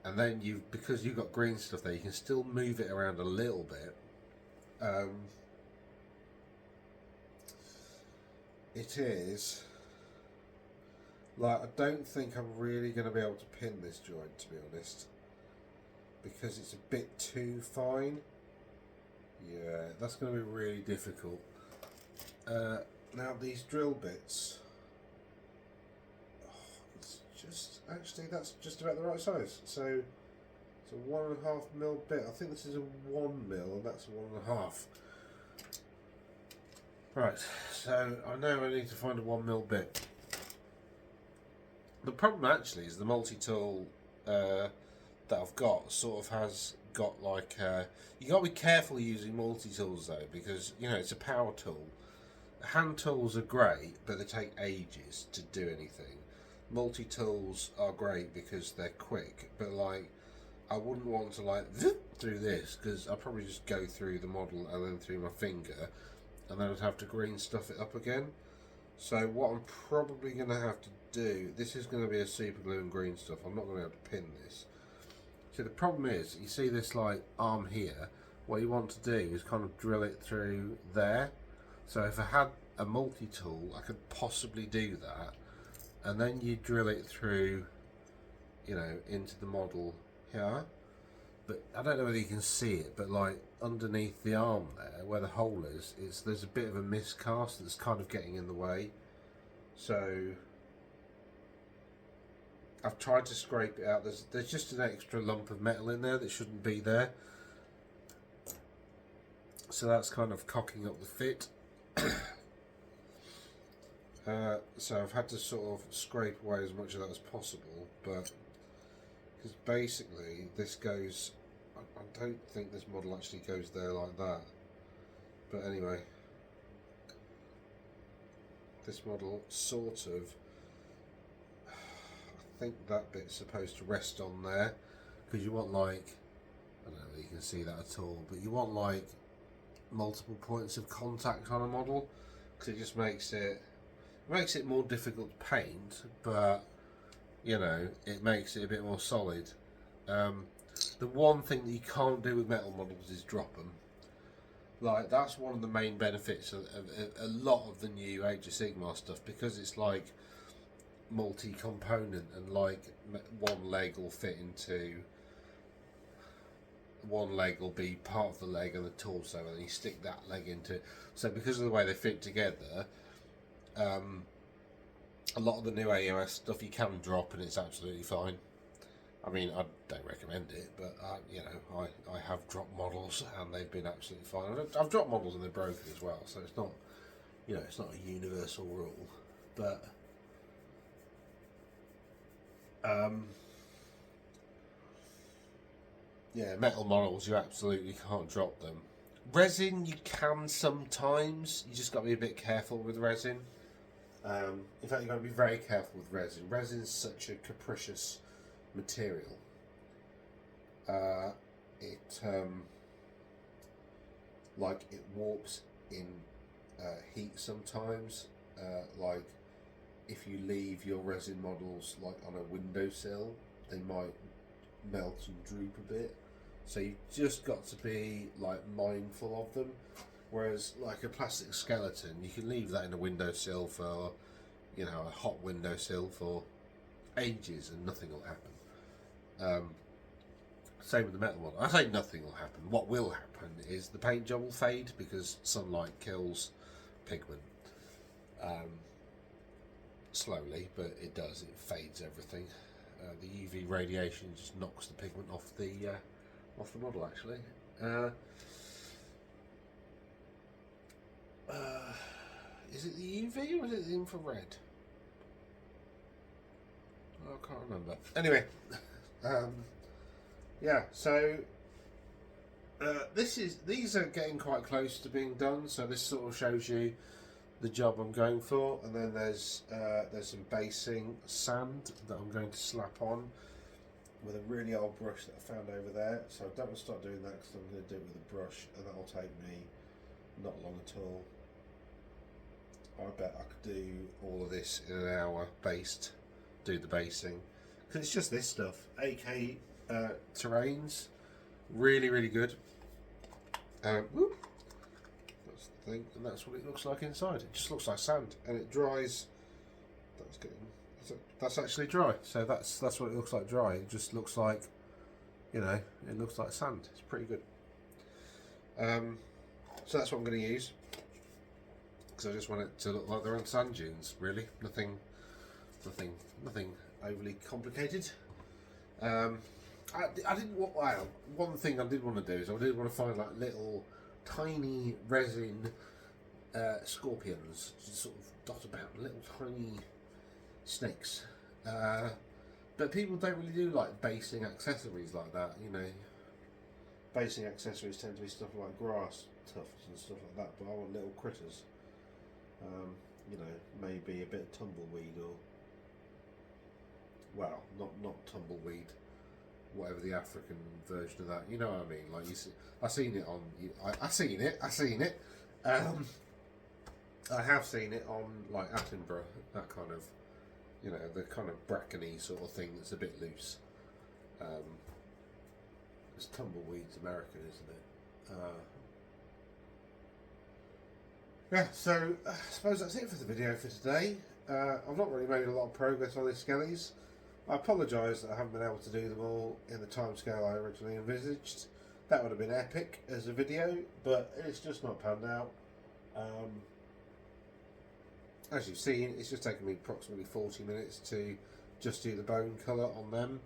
And then because you've got green stuff there, you can still move it around a little bit. It is like, I don't think I'm really going to be able to pin this joint, to be honest, because it's a bit too fine. Yeah, that's going to be really difficult. Now these drill bits, it's just, actually that's just about the right size. So It's a 1.5mm bit. I think this is a 1mm and that's a 1.5. Right, so I know I need to find a 1mm bit. The problem actually is the multi-tool that I've got sort of has got like you got to be careful using multi-tools though, because you know it's a power tool. Hand tools are great, but they take ages to do anything. Multi-tools are great because they're quick, but like I wouldn't want to like do this, because I'd probably just go through the model and then through my finger, and then I'd have to green stuff it up again. So what I'm probably going to have to do, this is going to be a super glue and green stuff. I'm not going to be able to pin this. So the problem is, you see this like arm here, what you want to do is kind of drill it through there. So if I had a multi-tool, I could possibly do that, and then you drill it through, you know, into the model here. But I don't know whether you can see it, but like underneath the arm there, where the hole is, there's a bit of a miscast that's kind of getting in the way. So I've tried to scrape it out. There's just an extra lump of metal in there that shouldn't be there. So that's kind of cocking up the fit. So I've had to sort of scrape away as much of that as possible, but because basically this goes, I don't think this model actually goes there like that, but anyway, this model sort of, I think that bit's supposed to rest on there, because you want like, I don't know if you can see that at all, but you want like multiple points of contact on a model, because it just makes it more difficult to paint, but you know, it makes it a bit more solid. The one thing that you can't do with metal models is drop them. Like, that's one of the main benefits of a lot of the new Age of Sigmar stuff, because it's like multi-component, and like one leg will fit into, one leg will be part of the leg and the torso, and then you stick that leg into it. So because of the way they fit together, a lot of the new AOS stuff you can drop and it's absolutely fine. I mean, I don't recommend it, but you know, I have dropped models and they've been absolutely fine. I've dropped models and they're broken as well, so it's not, you know, it's not a universal rule, but yeah, metal models you absolutely can't drop them. Resin you can sometimes. You just got to be a bit careful with resin. In fact, you've got to be very careful with resin. Resin's such a capricious material. Like it warps in heat sometimes. Like if you leave your resin models like on a windowsill, they might melt and droop a bit. So you've just got to be like mindful of them. Whereas like a plastic skeleton, you can leave that in a windowsill for, you know, a hot windowsill for ages and nothing will happen. Same with the metal one. I say nothing will happen. What will happen is the paint job will fade because sunlight kills pigment. Slowly, but it does. It fades everything. The UV radiation just knocks the pigment off the model actually. Is it the UV or is it the infrared? Oh, I can't remember. Anyway, yeah. So these are getting quite close to being done. So this sort of shows you the job I'm going for, and then there's some basing sand that I'm going to slap on with a really old brush that I found over there. So I don't want to start doing that because I'm going to do it with a brush, and that will take me not long at all. I bet I could do all of this in an hour, do the basing, because it's just this stuff. AK terrains, really good. Whoop. That's the thing, and that's what it looks like inside. It just looks like sand, and it dries. That's actually dry. So that's what it looks like dry. It just looks like, you know, it looks like sand. It's pretty good. So that's what I'm going to use, because I just want it to look like they're on sand dunes. Really, nothing overly complicated. I didn't want. Well, one thing I did want to do is I did want to find like little tiny resin scorpions, just sort of dot about, little tiny snakes. But people don't really do like basing accessories like that, you know. Basing accessories tend to be stuff like grass tufts and stuff like that, but I want little critters. You know, maybe a bit of tumbleweed or, well, not tumbleweed, whatever the African version of that. You know what I mean? Like you see, I seen it on. I seen it. I have seen it on like Attenborough, that kind of, you know, the kind of brackeny sort of thing that's a bit loose. It's tumbleweed's American, isn't it? Yeah, so I suppose that's it for the video for today. I've not really made a lot of progress on these skellies. I apologise that I haven't been able to do them all in the timescale I originally envisaged. That would have been epic as a video, but it's just not panned out. As you've seen, it's just taken me approximately 40 minutes to just do the bone colour on them.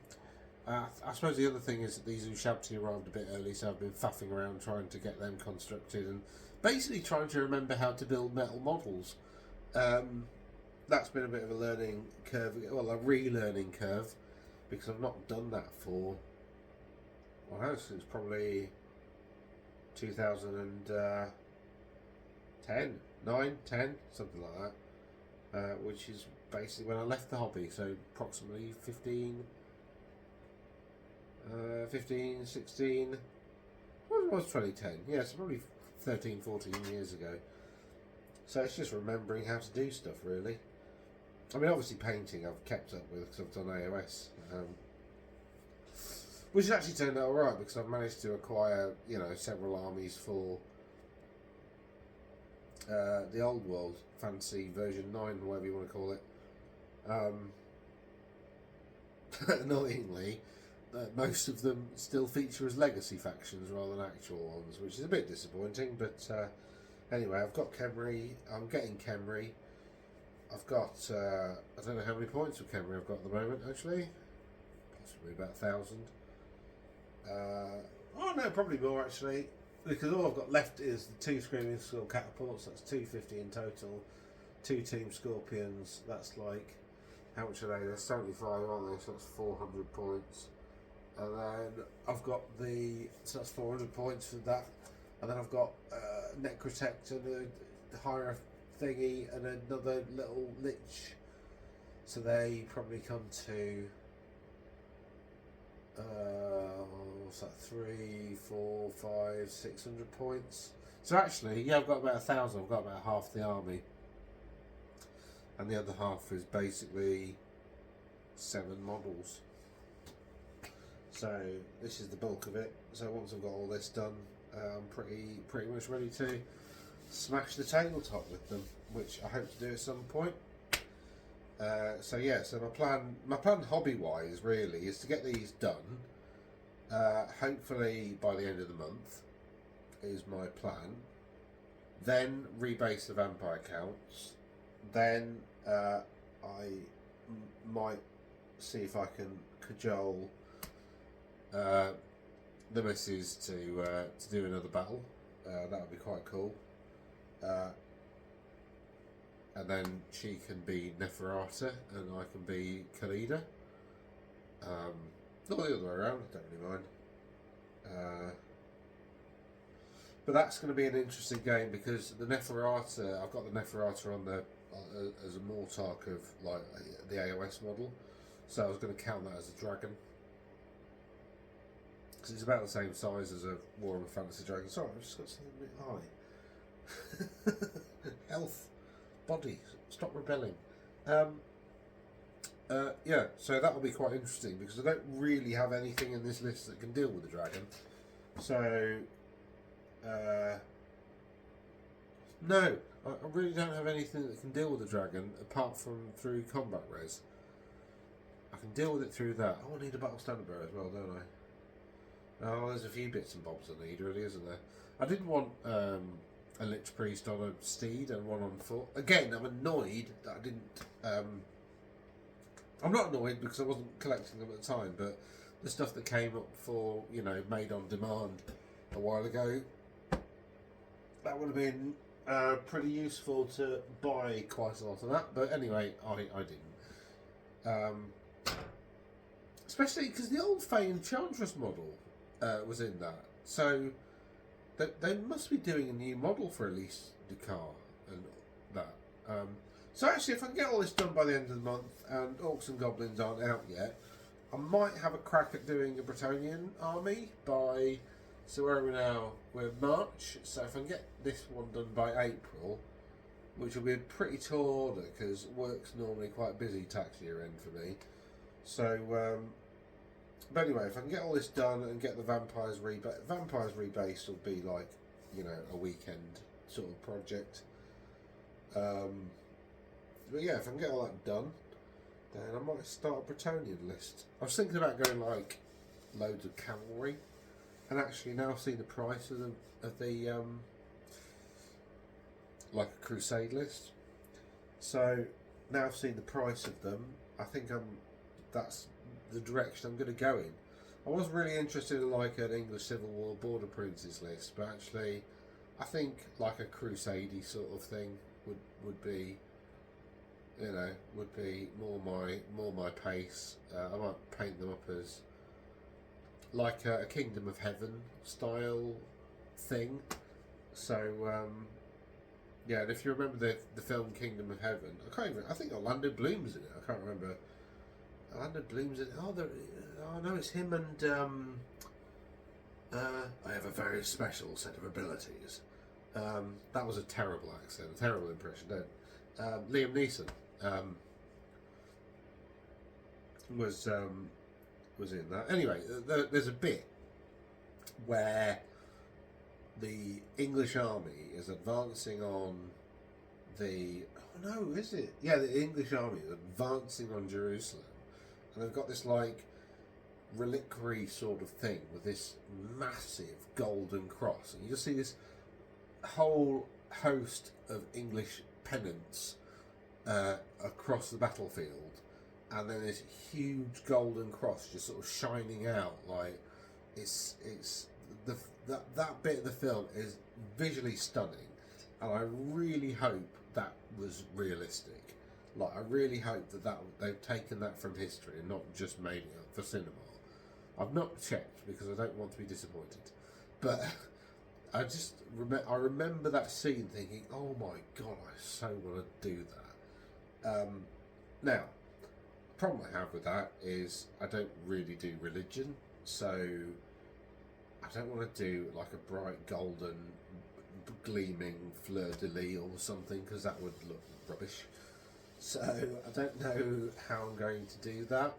I suppose the other thing is that these Ushabti arrived a bit early, so I've been faffing around trying to get them constructed and basically trying to remember how to build metal models. That's been a bit of a learning curve, well, a relearning curve, because I've not done that for, well, I don't know, since probably 2010, 9, 10, something like that. Which is basically when I left the hobby, so approximately 15, 16, well, it was 2010, yeah, so probably 13, 14 years ago. So it's just remembering how to do stuff, really. I mean, obviously painting I've kept up with because I've done AOS, which has actually turned out alright because I've managed to acquire, you know, several armies for the old world fantasy version 9, whatever you want to call it. Annoyingly, most of them still feature as legacy factions rather than actual ones, which is a bit disappointing, but anyway, I've got Khemri, I'm getting Khemri. I've got, I don't know how many points of Khemri I've got at the moment, actually. Possibly about 1,000. Oh no, probably more actually, because all I've got left is the 2 Screaming Skull catapults, that's 250 in total. 2 Team Scorpions, that's like, how much are they? They're 75, aren't they? So that's 400 points. And then I've got so that's 400 points for that. And then I've got Necrotect and a higher thingy and another little lich. So they probably come to, what's that, 3, 4, 5, 600 points. So actually, yeah, I've got about 1,000, I've got about half the army. And the other half is basically 7 models. So this is the bulk of it. So once I've got all this done, I'm pretty much ready to smash the tabletop with them, which I hope to do at some point. So yeah, so my plan hobby-wise really is to get these done. Hopefully by the end of the month is my plan. Then rebase the vampire counts. Then I might see if I can cajole the missus to do another battle. That would be quite cool. And then she can be Neferata and I can be Khalida. Not the other way around, I don't really mind. But that's going to be an interesting game because the Neferata, I've got the Neferata on the as a Mortark of like the AOS model, so I was going to count that as a dragon because it's about the same size as a Warhammer Fantasy Dragon. Sorry, I've just got something a bit high. Health, body, stop rebelling. Yeah, so that will be quite interesting because I don't really have anything in this list that can deal with the dragon. So, no, I really don't have anything that can deal with the dragon apart from through combat res. I can deal with it through that. Oh, I need a battle standard bearer as well, don't I? Oh, there's a few bits and bobs I need, really, isn't there? I did want a Lich Priest on a steed and one on foot. Again, I'm annoyed that I didn't... I'm not annoyed because I wasn't collecting them at the time, but the stuff that came up for, you know, made on demand a while ago, that would have been pretty useful to buy quite a lot of that. But anyway, I didn't. Especially because the old Fame Enchantress model was in that. So they must be doing a new model for Elise Ducar and that. So actually, if I can get all this done by the end of the month and Orcs and Goblins aren't out yet, I might have a crack at doing a Bretonnian army by, so where are we now? We're March, so if I can get this one done by April, which will be a pretty tall order because work's normally quite busy tax year end for me. So, but anyway, if I can get all this done and get the Vampires rebased will be like, you know, a weekend sort of project. But yeah, if I can get all that done, then I might start a Bretonnian list. I was thinking about going like loads of cavalry, and actually now I've seen the price of the like a crusade list. So now I've seen the price of them, I think that's the direction I'm going to go in. I was really interested in like an English Civil War Border Princes list, but actually I think like a crusade-y sort of thing would be, you know, would be more my pace. I might paint them up as like a Kingdom of Heaven style thing. So yeah, and if you remember the film Kingdom of Heaven, I think Orlando Bloom's in it. I can't remember. Orlando Bloom's in it. Oh no, it's him and I have a very special set of abilities. That was a terrible accent, a terrible impression. Liam Neeson was in that. Anyway, there's a bit where the English army is advancing on the... Oh no, is it? Yeah, the English army is advancing on Jerusalem. And they've got this, like, reliquary sort of thing with this massive golden cross. And you just see this whole host of English pennants across the battlefield. And then this huge golden cross just sort of shining out. Like, that bit of the film is visually stunning, and I really hope that was realistic. Like, I really hope that they've taken that from history and not just made it up for cinema. I've not checked because I don't want to be disappointed, but I just remember that scene thinking, oh my god, I so want to do that. Now, the problem I have with that is I don't really do religion, so I don't want to do like a bright golden gleaming fleur-de-lis or something, because that would look rubbish. So I don't know how I'm going to do that.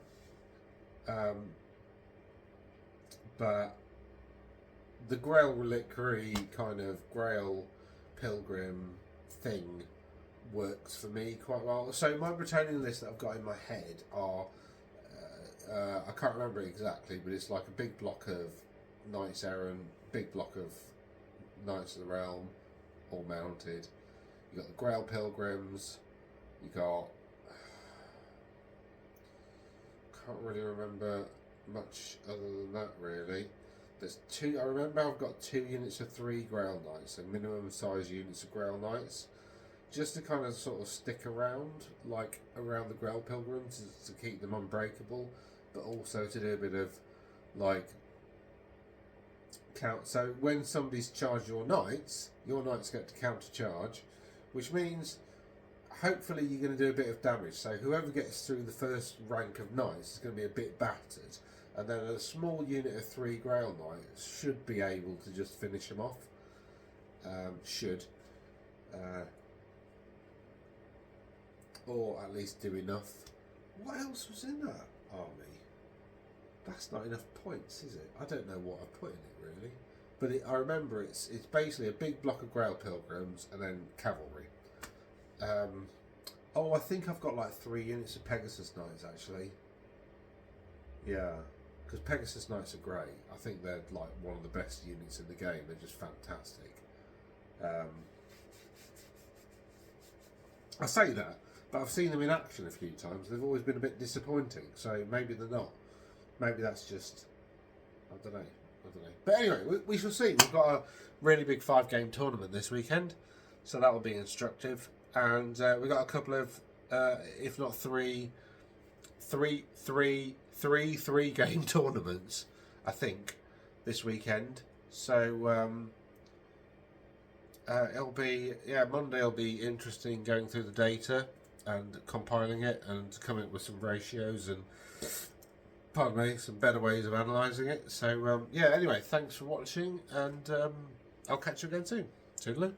But the Grail reliquary kind of Grail pilgrim thing works for me quite well. So my Bretonnian list that I've got in my head are, I can't remember exactly, but it's like a big block of Knights Errant, big block of Knights of the Realm, all mounted. You got the Grail Pilgrims. You got, can't really remember much other than that really. There's two. I remember I've got 2 units of 3 Grail Knights, so minimum size units of Grail Knights, just to kind of sort of stick around, like around the Grail Pilgrims, to keep them unbreakable, but also to do a bit of like count. So when somebody's charged your knights get to counter charge, which means hopefully you're going to do a bit of damage. So whoever gets through the first rank of knights is going to be a bit battered, and then a small unit of 3 Grail Knights should be able to just finish them off. Or at least do enough. What else was in that army? That's not enough points, is it? I don't know what I put in it really, but I remember it's basically a big block of Grail Pilgrims and then cavalry. Oh, I think I've got like 3 units of Pegasus Knights actually. Yeah, because Pegasus Knights are great. I think they're like one of the best units in the game. They're just fantastic. I say that, but I've seen them in action a few times. They've always been a bit disappointing, so maybe they're not. maybe that's just, I don't know. But anyway, we shall see. We've got a really big 5-game tournament this weekend, so that will be instructive. And we've got a couple of, if not three game tournaments, I think, this weekend. So it'll be, Monday will be interesting going through the data and compiling it and coming up with some ratios and, pardon me, some better ways of analysing it. So anyway, thanks for watching, and I'll catch you again soon. Toodaloo.